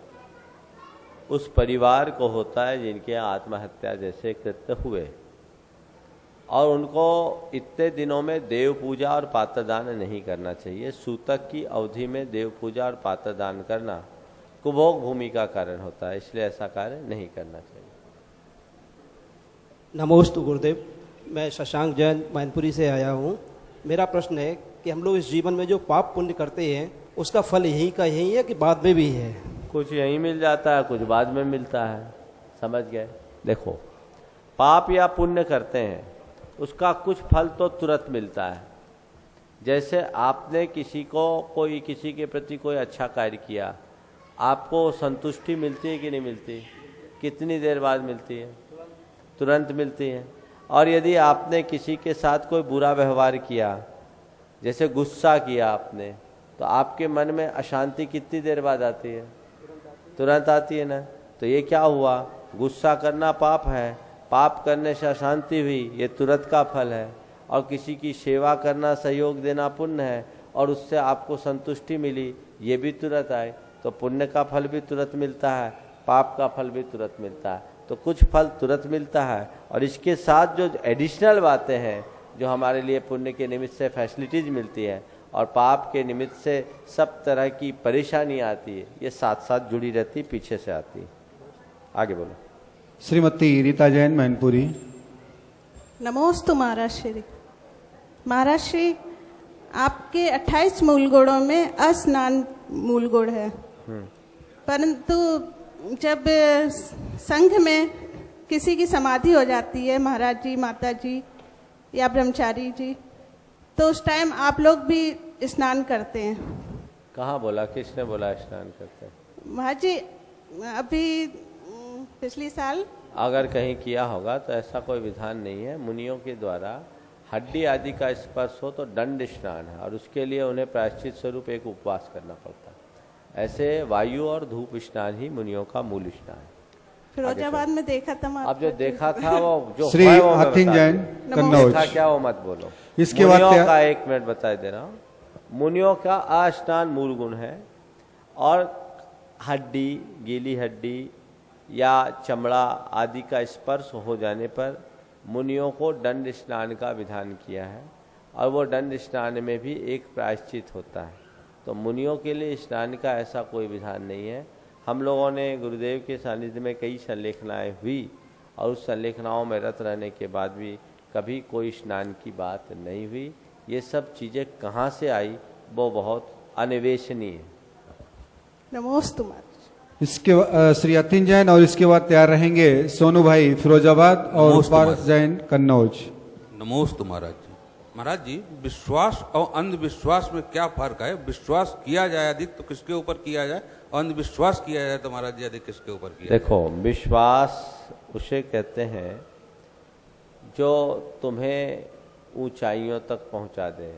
उस परिवार को होता है जिनके आत्महत्या जैसे कृत्य हुए, और उनको इतने दिनों में देव पूजा और पात्रदान नहीं करना चाहिए। सूतक की अवधि में देव पूजा और पात्रदान करना कुभोग भूमि का कारण होता है, इसलिए ऐसा कार्य नहीं करना चाहिए। नमोस्तु गुरुदेव, मैं शशांक जैन मैनपुरी से आया हूँ। मेरा प्रश्न है कि हम लोग इस जीवन में जो पाप पुण्य करते हैं उसका फल यही का यही है कि बाद में भी है? कुछ यहीं मिल जाता है, कुछ बाद में मिलता है। समझ गए? देखो, पाप या पुण्य करते हैं उसका कुछ फल तो तुरंत मिलता है। जैसे आपने किसी के प्रति कोई अच्छा कार्य किया, आपको संतुष्टि मिलती है कि नहीं मिलती? कितनी देर बाद मिलती है? तुरंत मिलती है। और यदि आपने किसी के साथ कोई बुरा व्यवहार किया, जैसे गुस्सा किया आपने, तो आपके मन में अशांति कितनी देर बाद आती है? तुरंत आती है ना। तो ये क्या हुआ? गुस्सा करना पाप है, पाप करने से अशांति हुई, ये तुरंत का फल है। और किसी की सेवा करना, सहयोग देना पुण्य है, और उससे आपको संतुष्टि मिली, ये भी तुरंत आए। तो पुण्य का फल भी तुरंत मिलता है, पाप का फल भी तुरंत मिलता है। तो कुछ फल तुरंत मिलता है, और इसके साथ जो एडिशनल बातें हैं जो हमारे लिए पुण्य के निमित्त से फैसिलिटीज मिलती है और पाप के निमित्त से सब तरह की परेशानी आती है, ये साथ साथ जुड़ी रहती, पीछे से आती है। आगे बोलो। श्रीमती रीता जैन मैनपुरी। नमोस्तु महाराज श्री। महाराज श्री, आपके 28 मूल गुणों में अस्नान मूल गुण है, परंतु जब संघ में किसी की समाधि हो जाती है, महाराज जी, माता जी या ब्रह्मचारी जी, तो उस टाइम आप लोग भी स्नान करते हैं। कहाँ बोला, किसने बोला स्नान करते हैं? महाराज जी अभी पिछली साल अगर कहीं किया होगा तो ऐसा कोई विधान नहीं है। मुनियों के द्वारा हड्डी आदि का स्पर्श हो तो दंड स्नान है, और उसके लिए उन्हें प्रायश्चित स्वरूप एक उपवास करना पड़ता है। ऐसे वायु और धूप स्नान ही मुनियों का मूल स्नान है। फिरोजाबाद में देखा था। अब जो देखा था वो जो श्री है वो मैं अथिन बता जैन दूं। कन्नौज। देखा क्या वो मत बोलो। इसके बाद मुनियों क्या? का 1 मिनट बता दे रहा हूँ। मुनियों का अस्नान मूल गुण है, और हड्डी, गीली हड्डी या चमड़ा आदि का स्पर्श हो जाने पर मुनियों को दंड स्नान का विधान किया है, और वो दंड स्नान में भी एक प्रायश्चित होता है। तो मुनियों के लिए स्नान का ऐसा कोई विधान नहीं है। हम लोगों ने गुरुदेव के सानिध्य में कई संलेखनाएं हुई, और उस संलेखनाओं में रत रहने के बाद भी कभी कोई स्नान की बात नहीं हुई। ये सब चीज़ें कहाँ से आई वो बहुत अन्वेषणीय है। नमोस्तु महाराज। इसके श्री अतिन जैन, और इसके बाद तैयार रहेंगे सोनू भाई फिरोजाबाद और पारस जैन कन्नौज। नमोस्तु महाराज जी। महाराज जी, विश्वास और अंधविश्वास में क्या फर्क है? विश्वास किया जाए अधिक तो किसके ऊपर किया जाए, और अंधविश्वास किया जाए तो महाराज जी अधिक किसके ऊपर किया जाए? देखो, विश्वास उसे कहते हैं जो तुम्हें ऊंचाइयों तक पहुंचा दे,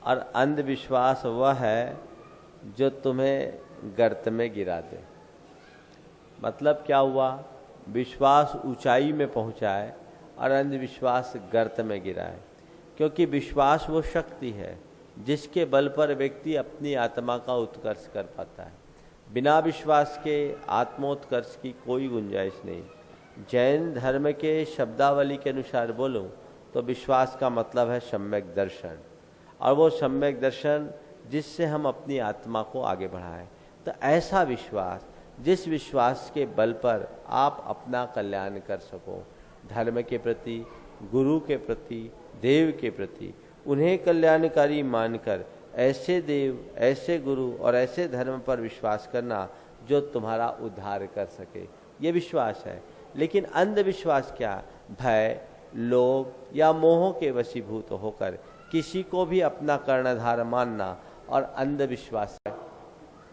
और अंधविश्वास वह है जो तुम्हें गर्त में गिरा दे। मतलब क्या हुआ? विश्वास ऊंचाई में पहुंचाए और अंधविश्वास गर्त में गिराए। क्योंकि विश्वास वो शक्ति है जिसके बल पर व्यक्ति अपनी आत्मा का उत्कर्ष कर पाता है। बिना विश्वास के आत्मोत्कर्ष की कोई गुंजाइश नहीं। जैन धर्म के शब्दावली के अनुसार बोलूं तो विश्वास का मतलब है सम्यक दर्शन, और वो सम्यक दर्शन जिससे हम अपनी आत्मा को आगे बढ़ाएं। तो ऐसा विश्वास, जिस विश्वास के बल पर आप अपना कल्याण कर सको, धर्म के प्रति, गुरु के प्रति, देव के प्रति, उन्हें कल्याणकारी मानकर ऐसे देव, ऐसे गुरु और ऐसे धर्म पर विश्वास करना जो तुम्हारा उद्धार कर सके, ये विश्वास है। लेकिन अंधविश्वास क्या? भय, लोभ या मोह के वशीभूत होकर किसी को भी अपना कर्णधार मानना और अंधविश्वास है।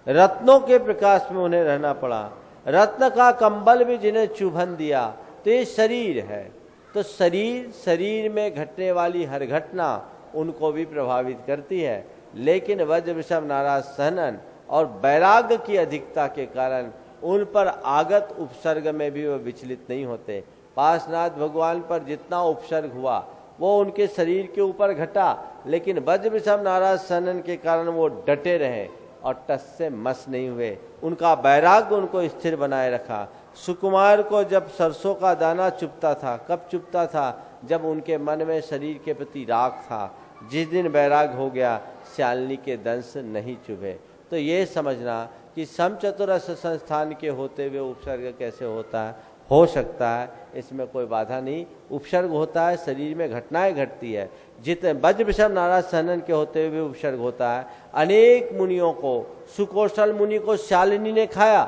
रत्नों के प्रकाश में उन्हें रहना पड़ा। रत्न का कंबल भी जिन्हें चुभन दिया, तो ये शरीर है। तो शरीर में घटने वाली हर घटना उनको भी प्रभावित करती है। लेकिन वज्र विषम नाराज सहनन और वैराग्य की अधिकता के कारण उन पर आगत उपसर्ग में भी वो विचलित नहीं होते। पार्श्वनाथ भगवान पर जितना उपसर्ग हुआ वो उनके शरीर के ऊपर घटा, लेकिन वज्र विषम नाराज सहनन के कारण वो डटे रहे और टस से मस नहीं हुए। उनका वैराग्य उनको स्थिर बनाए रखा। सुकुमार को जब सरसों का दाना चुभता था, कब चुभता था? जब उनके मन में शरीर के प्रति राग था। जिस दिन वैराग हो गया, श्यालिनी के दंश नहीं चुभे। तो ये समझना कि समचतुरस संस्थान के होते हुए उपसर्ग कैसे होता है, हो सकता है, इसमें कोई बाधा नहीं। उपसर्ग होता है, शरीर में घटनाएं घटती है। जितने वज्र विषम नाराज सहनन के होते हुए उपसर्ग होता है। अनेक मुनियों को, सुकौशल मुनि को शालिनी ने खाया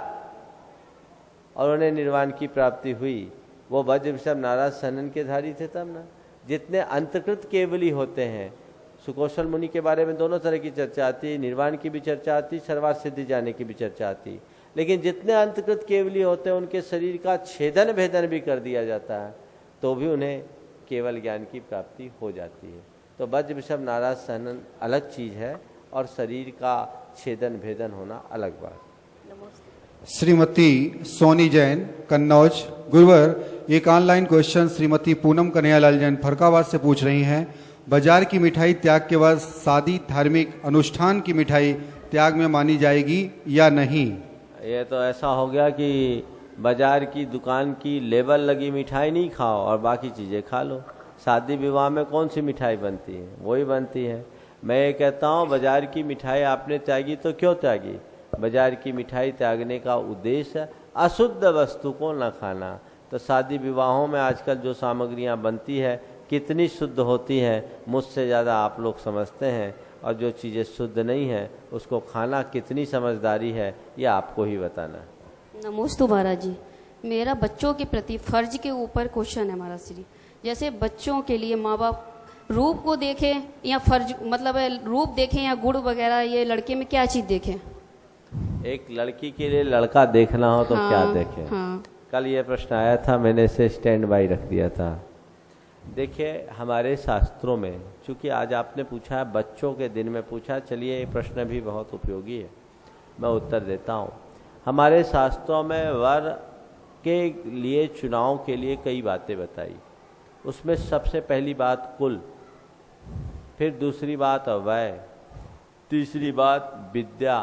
और उन्हें निर्वाण की प्राप्ति हुई। वो वज्र विषम नाराज सहनन के धारी थे तब ना। जितने अंतकृत केवली होते हैं, सुकौशल मुनि के बारे में दोनों तरह की चर्चा आती, निर्वाण की भी चर्चा आती, सर्वार्थ सिद्धि जाने की भी चर्चा आती। लेकिन जितने अंतकृत केवली होते हैं उनके शरीर का छेदन भेदन भी कर दिया जाता है, तो भी उन्हें केवल ज्ञान की प्राप्ति हो जाती है। तो वज्र विषम नाराज सहनन अलग चीज है और शरीर का छेदन भेदन होना अलग बात। श्रीमती सोनी जैन कन्नौज। गुरुवर, एक ऑनलाइन क्वेश्चन श्रीमती पूनम कन्हैयालाल जैन फरकाबाद से पूछ रही हैं, बाजार की मिठाई त्याग के बाद शादी धार्मिक अनुष्ठान की मिठाई त्याग में मानी जाएगी या नहीं? ये तो ऐसा हो गया कि बाजार की दुकान की लेबल लगी मिठाई नहीं खाओ और बाकी चीज़ें खा लो। शादी विवाह में कौन सी मिठाई बनती है? वही बनती है। मैं ये कहता हूँ, बाजार की मिठाई आपने त्यागी तो क्यों त्यागी? बाजार की मिठाई त्यागने का उद्देश्य अशुद्ध वस्तु को न खाना। तो शादी विवाहों में आजकल जो सामग्रियाँ बनती है कितनी शुद्ध होती हैं, मुझसे ज़्यादा आप लोग समझते हैं। और जो चीज़ें शुद्ध नहीं है उसको खाना कितनी समझदारी है, ये आपको ही बताना है। नमोस्तु महाराज जी। मेरा बच्चों के प्रति फर्ज के ऊपर क्वेश्चन है महाराज श्री। जैसे बच्चों के लिए माँ बाप रूप को देखें या फर्ज, मतलब रूप देखें या गुण वगैरह, ये लड़के में क्या चीज़ देखें? एक लड़की के लिए लड़का देखना हो तो क्या देखें? हाँ। कल ये प्रश्न आया था, मैंने इसे स्टैंड बाई रख दिया था। देखिए, हमारे शास्त्रों में, चूंकि आज आपने पूछा है, बच्चों के दिन में पूछा, चलिए ये प्रश्न भी बहुत उपयोगी है, मैं उत्तर देता हूँ। हमारे शास्त्रों में वर के लिए चुनाव के लिए कई बातें बताई। उसमें सबसे पहली बात कुल, फिर दूसरी बात वय, तीसरी बात विद्या,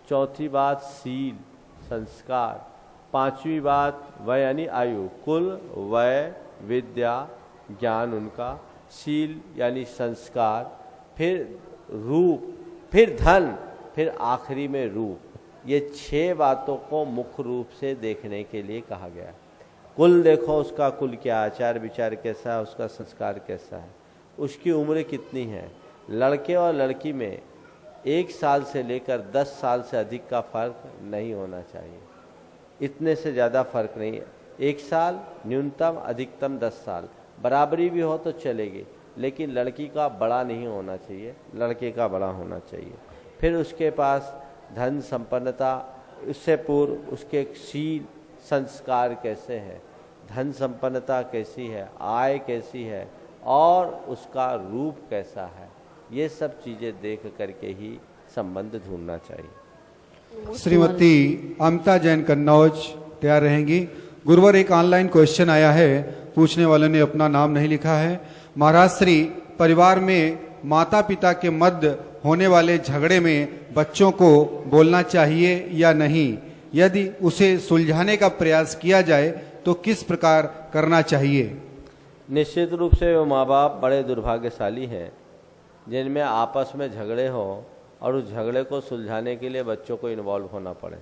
चौथी बात सील संस्कार, पांचवी बात वय यानी आयु। कुल, वय, विद्या, ज्ञान उनका, शील यानी संस्कार, फिर रूप, फिर धन, फिर आखिरी में रूप। ये 6 बातों को मुख्य रूप से देखने के लिए कहा गया। कुल देखो, उसका कुल क्या, आचार विचार कैसा है, उसका संस्कार कैसा है, उसकी उम्र कितनी है। लड़के और लड़की में 1 साल से लेकर 10 साल से अधिक का फर्क नहीं होना चाहिए। इतने से ज़्यादा फर्क नहीं है। 1 साल न्यूनतम, अधिकतम 10 साल। बराबरी भी हो तो चलेगी, लेकिन लड़की का बड़ा नहीं होना चाहिए, लड़के का बड़ा होना चाहिए। फिर उसके पास धन संपन्नता, उससे पूर्व उसके शील संस्कार कैसे हैं, धन संपन्नता कैसी है, आय कैसी है, और उसका रूप कैसा है, ये सब चीज़ें देख करके ही संबंध ढूंढना चाहिए। श्रीमती अमता जैन कन्नौज तैयार रहेंगी। गुरुवर, एक ऑनलाइन क्वेश्चन आया है, पूछने वालों ने अपना नाम नहीं लिखा है। महाराज श्री, परिवार में माता पिता के मध्य होने वाले झगड़े में बच्चों को बोलना चाहिए या नहीं? यदि उसे सुलझाने का प्रयास किया जाए तो किस प्रकार करना चाहिए? निश्चित रूप से वो माँ बाप बड़े दुर्भाग्यशाली हैं जिनमें आपस में झगड़े हो और उस झगड़े को सुलझाने के लिए बच्चों को इन्वॉल्व होना पड़े।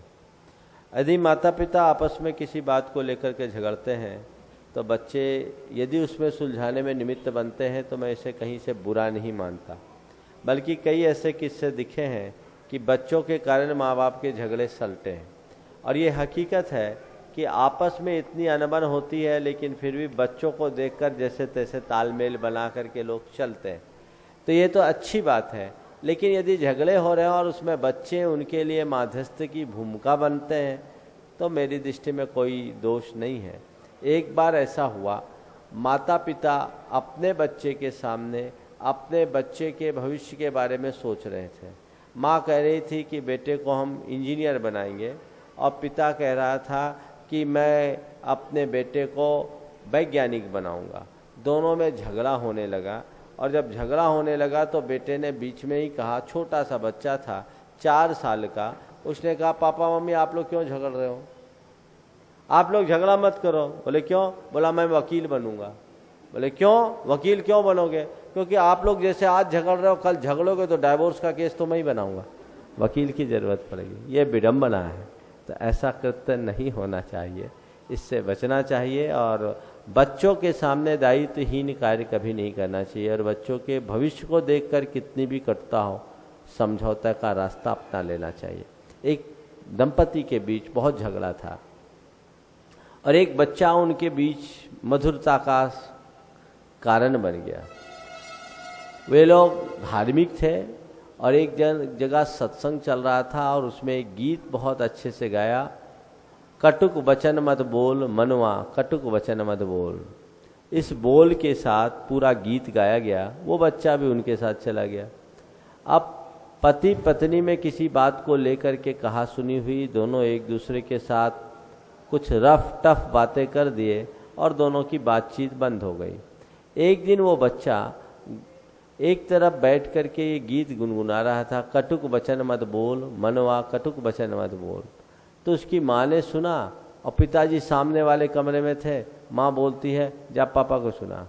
यदि माता पिता आपस में किसी बात को लेकर के झगड़ते हैं तो बच्चे यदि उसमें सुलझाने में निमित्त बनते हैं तो मैं इसे कहीं से बुरा नहीं मानता, बल्कि कई ऐसे किस्से दिखे हैं कि बच्चों के कारण माँ बाप के झगड़े सलटे हैं। और ये हकीकत है कि आपस में इतनी अनबन होती है, लेकिन फिर भी बच्चों को देखकर जैसे तैसे तालमेल बना करके लोग चलते हैं, तो ये तो अच्छी बात है। लेकिन यदि झगड़े हो रहे हैं और उसमें बच्चे उनके लिए मध्यस्थ की भूमिका बनते हैं तो मेरी दृष्टि में कोई दोष नहीं है। एक बार ऐसा हुआ, माता पिता अपने बच्चे के सामने अपने बच्चे के भविष्य के बारे में सोच रहे थे। माँ कह रही थी कि बेटे को हम इंजीनियर बनाएंगे और पिता कह रहा था कि मैं अपने बेटे को वैज्ञानिक बनाऊंगा। दोनों में झगड़ा होने लगा, और जब झगड़ा होने लगा तो बेटे ने बीच में ही कहा, छोटा सा बच्चा था 4 साल का, उसने कहा पापा मम्मी आप लोग क्यों झगड़ रहे हो, आप लोग झगड़ा मत करो। बोले क्यों? बोला मैं वकील बनूंगा। बोले क्यों? वकील क्यों बनोगे? क्योंकि आप लोग जैसे आज झगड़ रहे हो कल झगड़ोगे तो डाइवोर्स का केस तो मैं ही बनाऊंगा, वकील की जरूरत पड़ेगी। ये विडंबना है, तो ऐसा कृत्य नहीं होना चाहिए, इससे बचना चाहिए। और बच्चों के सामने दायित्वहीन कार्य कभी नहीं करना चाहिए, और बच्चों के भविष्य को देखकर कितनी भी कटुता हो समझौता का रास्ता अपना लेना चाहिए। एक दंपति के बीच बहुत झगड़ा था और एक बच्चा उनके बीच मधुरता का कारण बन गया। वे लोग धार्मिक थे और एक जगह सत्संग चल रहा था और उसमें एक गीत बहुत अच्छे से गाया, कटुक वचन मत बोल मनवा कटुक वचन मत बोल। इस बोल के साथ पूरा गीत गाया गया, वो बच्चा भी उनके साथ चला गया। अब पति पत्नी में किसी बात को लेकर के कहा सुनी हुई, दोनों एक दूसरे के साथ कुछ रफ टफ बातें कर दिए और दोनों की बातचीत बंद हो गई। एक दिन वो बच्चा एक तरफ बैठ करके ये गीत गुनगुना रहा था, कटुक वचन मत बोल मनवा कटुक वचन मत बोल। तो उसकी माँ ने सुना और पिताजी सामने वाले कमरे में थे। माँ बोलती है जा पापा को सुना।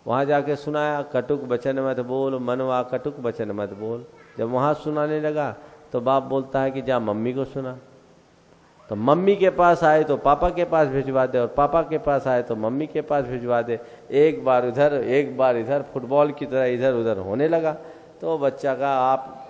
वहाँ जाके सुनाया, कटुक वचन मत बोल मनवा कटुक वचन मत बोल। जब वहाँ सुनाने लगा तो बाप बोलता है कि जा मम्मी को सुना। तो मम्मी के पास आए तो पापा के पास भिजवा दे, और पापा के पास आए तो मम्मी के पास भिजवा दे। एक बार उधर एक बार इधर, फुटबॉल की तरह इधर उधर होने लगा। तो बच्चा का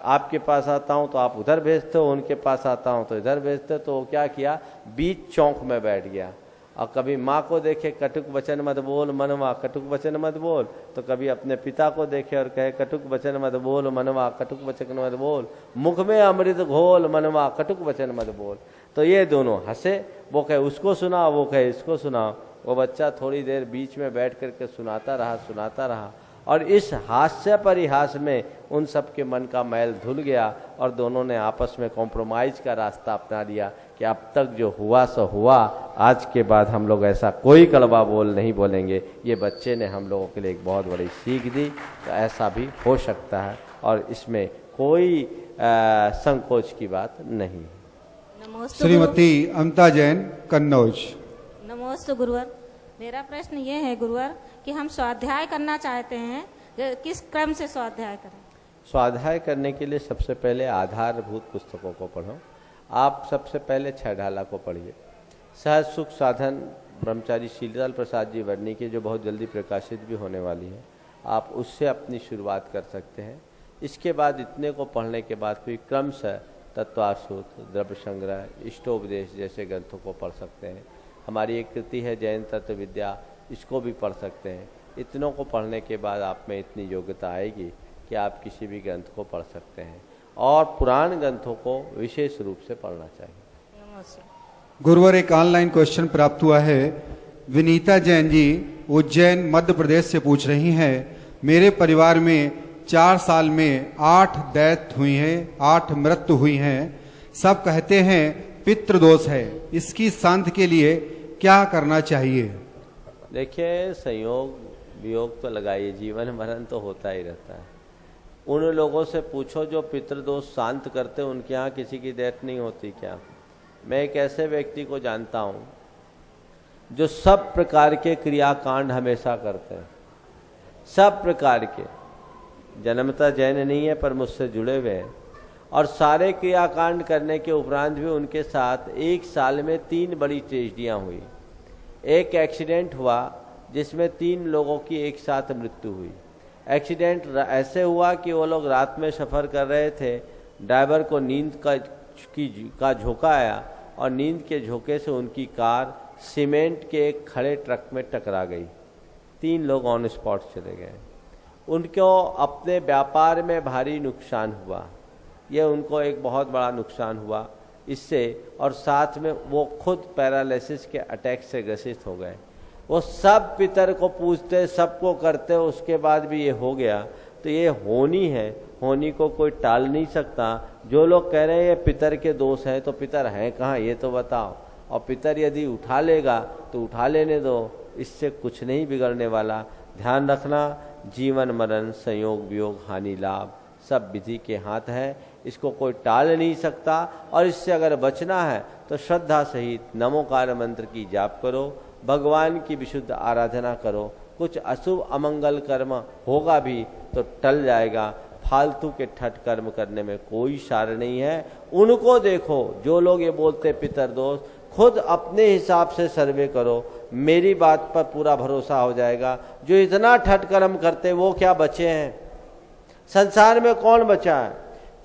आपके पास आता हूँ तो आप उधर भेजते हो, उनके पास आता हूँ तो इधर भेजते हो। तो वो क्या किया, बीच चौक में बैठ गया और कभी माँ को देखे कटुक वचन मत बोल मनवा कटुक वचन मत बोल, तो कभी अपने पिता को देखे और कहे कटुक वचन मत बोल मनवा कटुक वचन मत बोल, मुख में अमृत घोल मनवा कटुक वचन मत बोल। तो ये दोनों हंसे, वो कहे उसको सुनाओ, वो कहे इसको सुनाओ। वो बच्चा थोड़ी देर बीच में बैठ करके सुनाता रहा और इस हास्य परिहास में उन सब के मन का मैल धुल गया और दोनों ने आपस में कॉम्प्रोमाइज का रास्ता अपना लिया कि अब तक जो हुआ सो हुआ, आज के बाद हम लोग ऐसा कोई कड़वा बोल नहीं बोलेंगे। ये बच्चे ने हम लोगों के लिए एक बहुत बड़ी सीख दी। तो ऐसा भी हो सकता है और इसमें कोई संकोच की बात नहीं। श्रीमती अमता जैन, कन्नौज। नमोस्तु गुरुवर। मेरा प्रश्न ये है गुरुवर कि हम स्वाध्याय करना चाहते हैं, किस क्रम से स्वाध्याय करें? स्वाध्याय करने के लिए सबसे पहले आधारभूत पुस्तकों को पढ़ो। आप सबसे पहले 6 ढाला को पढ़िए। सहज सुख साधन ब्रह्मचारी शीललाल प्रसाद जी वर्णी की, जो बहुत जल्दी प्रकाशित भी होने वाली है, आप उससे अपनी शुरुआत कर सकते हैं। इसके बाद इतने को पढ़ने के बाद फिर क्रमशः तत्वासूत्र, द्रव्य संग्रह, इष्टोपदेश जैसे ग्रंथों को पढ़ सकते हैं। हमारी एक कृति है जैन तत्व विद्या, इसको भी पढ़ सकते हैं। इतनों को पढ़ने के बाद आप में इतनी योग्यता आएगी कि आप किसी भी ग्रंथ को पढ़ सकते हैं और पुराण ग्रंथों को विशेष रूप से पढ़ना चाहिए। गुरुवर, एक ऑनलाइन क्वेश्चन प्राप्त हुआ है। विनीता जैन जी उज्जैन मध्य प्रदेश से पूछ रही हैं, मेरे परिवार में 4 साल में 8 डेथ हुई हैं, 8 मृत्यु हुई हैं। सब कहते हैं पितृदोष है, इसकी शांति के लिए क्या करना चाहिए? देखिए, संयोग वियोग तो लगाइए, जीवन मरण तो होता ही रहता है। उन लोगों से पूछो जो पितृदोष शांत करते, उनके यहाँ किसी की डेथ नहीं होती क्या? मैं एक ऐसे व्यक्ति को जानता हूँ जो सब प्रकार के क्रियाकांड हमेशा करते हैं, सब प्रकार के, जन्मतः जैन नहीं है पर मुझसे जुड़े हुए हैं, और सारे क्रियाकांड करने के उपरांत भी उनके साथ 1 साल में 3 बड़ी ट्रेजेडियाँ हुई। एक एक्सीडेंट हुआ जिसमें 3 लोगों की एक साथ मृत्यु हुई। एक्सीडेंट ऐसे हुआ कि वो लोग रात में सफ़र कर रहे थे, ड्राइवर को नींद का झोंका आया और नींद के झोंके से उनकी कार सीमेंट के एक खड़े ट्रक में टकरा गई। 3 लोग ऑन स्पॉट चले गए। उनको अपने व्यापार में भारी नुकसान हुआ, ये उनको एक बहुत बड़ा नुकसान हुआ इससे, और साथ में वो खुद पैरालिसिस के अटैक से ग्रसित हो गए। वो सब पितर को पूछते, सबको करते, उसके बाद भी ये हो गया। तो ये होनी है, होनी को कोई टाल नहीं सकता। जो लोग कह रहे हैं ये पितर के दोष हैं, तो पितर हैं कहाँ ये तो बताओ। और पितर यदि उठा लेगा तो उठा लेने दो, इससे कुछ नहीं बिगड़ने वाला। ध्यान रखना, जीवन मरण, संयोग वियोग, हानि लाभ सब विधि के हाथ है, इसको कोई टाल नहीं सकता। और इससे अगर बचना है तो श्रद्धा सहित नमोकार मंत्र की जाप करो, भगवान की विशुद्ध आराधना करो। कुछ अशुभ अमंगल कर्म होगा भी तो टल जाएगा। फालतू के ठट कर्म करने में कोई सार नहीं है। उनको देखो जो लोग ये बोलते पितर दोष, खुद अपने हिसाब से सर्वे करो, मेरी बात पर पूरा भरोसा हो जाएगा। जो इतना ठट कर्म करते वो क्या बचे हैं? संसार में कौन बचा है?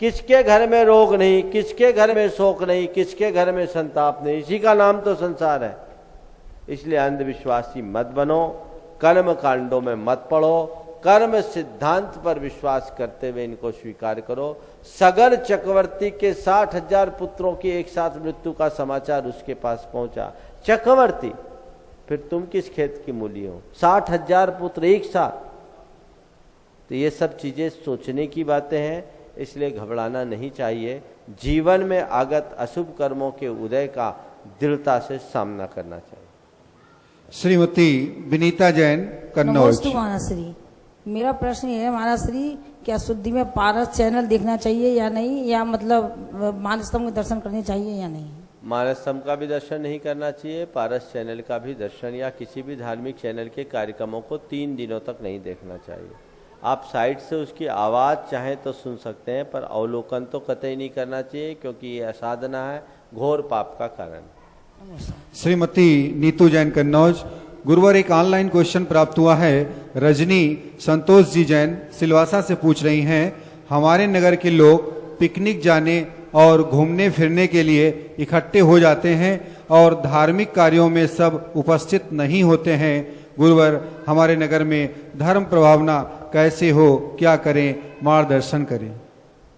किसके घर में रोग नहीं, किसके घर में शोक नहीं, किसके घर में संताप नहीं? इसी का नाम तो संसार है। इसलिए अंधविश्वासी मत बनो, कर्म कांडों में मत पड़ो, कर्म सिद्धांत पर विश्वास करते हुए इनको स्वीकार करो। सगर चक्रवर्ती के 60,000 पुत्रों की एक साथ मृत्यु का समाचार उसके पास पहुंचा। चक्रवर्ती, फिर तुम किस खेत की मूली हो? 60,000 पुत्र एक साथ। तो ये सब चीजें सोचने की बातें हैं, इसलिए घबराना नहीं चाहिए। जीवन में आगत अशुभ कर्मों के उदय का दृढ़ता से सामना करना चाहिए। श्रीमती विनीता जैन, कन्नौज। महाराज, मेरा प्रश्न ये है महाराज श्री, क्या शुद्धि में पारस चैनल देखना चाहिए या नहीं, या मतलब मानस्तंभ के दर्शन करने चाहिए या नहीं? मानस्तंभ का भी दर्शन नहीं करना चाहिए, पारस चैनल का भी दर्शन या किसी भी धार्मिक चैनल के कार्यक्रमों को 3 दिनों तक नहीं देखना चाहिए। आप साइड से उसकी आवाज़ चाहें तो सुन सकते हैं, पर अवलोकन तो कतई नहीं करना चाहिए, क्योंकि ये असाधना है, घोर पाप का कारण। श्रीमती नीतू जैन, कन्नौज। गुरुवार एक ऑनलाइन क्वेश्चन प्राप्त हुआ है। रजनी संतोष जी जैन सिलवासा से पूछ रही हैं, हमारे नगर के लोग पिकनिक जाने और घूमने फिरने के लिए इकट्ठे हो जाते हैं और धार्मिक कार्यों में सब उपस्थित नहीं होते हैं। गुरुवर, हमारे नगर में धर्म प्रभावना कैसे हो, क्या करें, मार्गदर्शन करें।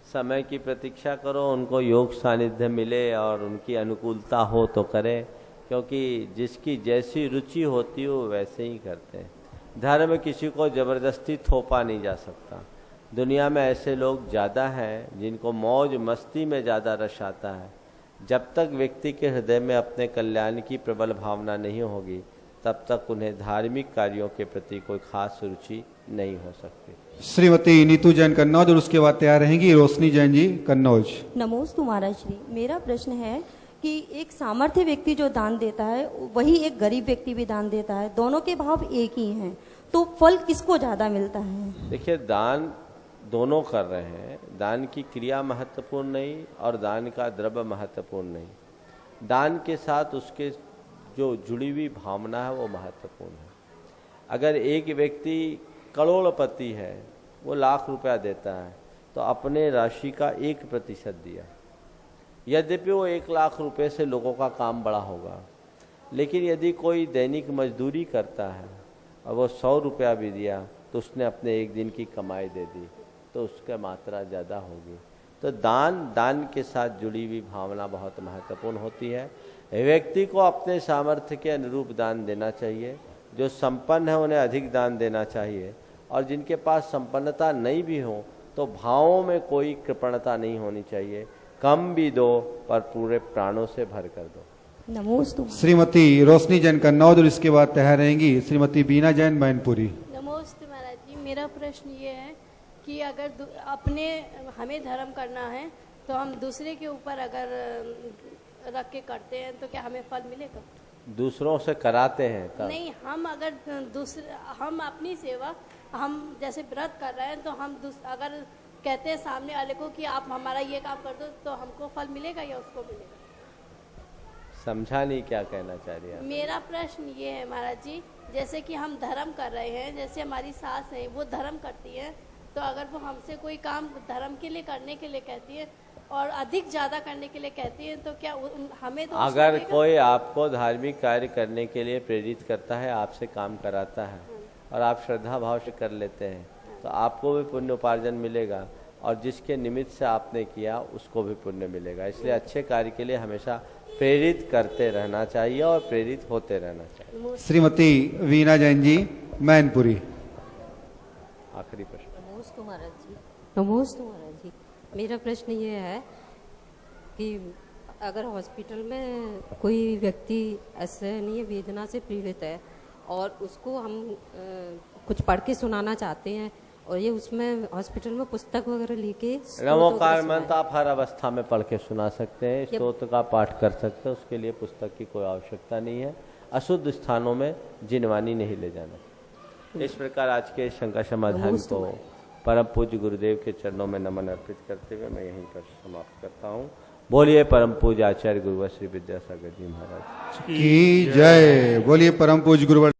समय की प्रतीक्षा करो, उनको योग सानिध्य मिले और उनकी अनुकूलता हो तो करें, क्योंकि जिसकी जैसी रुचि होती हो वैसे ही करते हैं। धर्म किसी को जबरदस्ती थोपा नहीं जा सकता। दुनिया में ऐसे लोग ज़्यादा हैं जिनको मौज मस्ती में ज़्यादा रस आता है। जब तक व्यक्ति के हृदय में अपने कल्याण की प्रबल भावना नहीं होगी तब तक उन्हें धार्मिक कार्यों के प्रति कोई खास रुचि नहीं हो सकती। श्रीमती नीतू जैन कन्नौज और उसके बाद तैयार रहेंगी रोशनी जैन जी कन्नौज। नमोस्तु महाराज श्री, मेरा प्रश्न है कि एक सामर्थ्य व्यक्ति जो दान देता है वही एक गरीब व्यक्ति भी दान देता है, दोनों के भाव एक ही हैं, तो फल किसको ज्यादा मिलता है? देखिए, दान दोनों कर रहे हैं। दान की क्रिया महत्वपूर्ण नहीं और दान का द्रव्य महत्वपूर्ण नहीं। दान के साथ उसके जो जुड़ी हुई भावना है वो महत्वपूर्ण है। अगर एक व्यक्ति करोड़पति है, वो लाख रुपया देता है, तो अपने राशि का 1% दिया। यद्यपि वो 1 लाख रुपए से लोगों का काम बड़ा होगा, लेकिन यदि कोई दैनिक मजदूरी करता है और वो 100 रुपया भी दिया तो उसने अपने एक दिन की कमाई दे दी, तो उसका मात्रा ज़्यादा होगी। तो दान के साथ जुड़ी हुई भावना बहुत महत्वपूर्ण होती है। व्यक्ति को अपने सामर्थ्य के अनुरूप दान देना चाहिए। जो संपन्न है उन्हें अधिक दान देना चाहिए, और जिनके पास संपन्नता नहीं भी हो तो भावों में कोई कृपणता नहीं होनी चाहिए। कम भी दो पर पूरे प्राणों से भर कर दो। नमोस्तु। श्रीमती रोशनी जैन कन्नौज और इसके बाद तैयार रहेंगी श्रीमती बीना जैन मैनपुरी। नमोस्तु महाराज जी, मेरा प्रश्न ये है कि अगर हमें धर्म करना है तो हम दूसरे के ऊपर अगर रख के करते हैं तो क्या हमें फल मिलेगा? दूसरों से कराते हैं तब? नहीं, हम अगर हम अपनी सेवा, हम जैसे व्रत कर रहे हैं तो हम अगर कहते हैं सामने वाले को कि आप हमारा ये काम कर दो, तो हमको फल मिलेगा या उसको मिलेगा? समझा नहीं क्या कहना चाह रही है। मेरा प्रश्न ये है महाराज जी, जैसे कि हम धर्म कर रहे हैं, जैसे हमारी सास है वो धर्म करती है, तो अगर वो हमसे कोई काम धर्म के लिए करने के लिए कहती है और अधिक ज्यादा करने के लिए कहती है, तो क्या हमें तो अगर कोई आपको धार्मिक कार्य करने के लिए प्रेरित करता है, आपसे काम कराता है और आप श्रद्धा भाव से कर लेते हैं, तो आपको भी पुण्य उपार्जन मिलेगा और जिसके निमित्त से आपने किया उसको भी पुण्य मिलेगा। इसलिए अच्छे कार्य के लिए हमेशा प्रेरित करते रहना चाहिए और प्रेरित होते रहना चाहिए। श्रीमती वीना जैन जी मैनपुरी। आखिरी प्रश्न। नमोस्तु महाराज जी। नमोस्तु महाराज जी, मेरा प्रश्न ये है कि अगर हॉस्पिटल में कोई व्यक्ति असहनीय वेदना से पीड़ित है और उसको हम कुछ पढ़ के सुनाना चाहते हैं और ये उसमें हॉस्पिटल में पुस्तक वगैरह लेके नमोकार मंत्र आप हर अवस्था में पढ़ के सुना सकते हैं, स्तोत्र का पाठ कर सकते हैं, उसके लिए पुस्तक की कोई आवश्यकता नहीं है। अशुद्ध स्थानों में जिनवानी नहीं ले जाना। इस प्रकार आज के शंका समाधान को परम पूज्य गुरुदेव के चरणों में नमन अर्पित करते हुए मैं यहीं पर समाप्त करता हूँ। बोलिए परम पूज्य आचार्य गुरुवर श्री विद्यासागर जी महाराज की जय। बोलिए परम पूज्य गुरुवर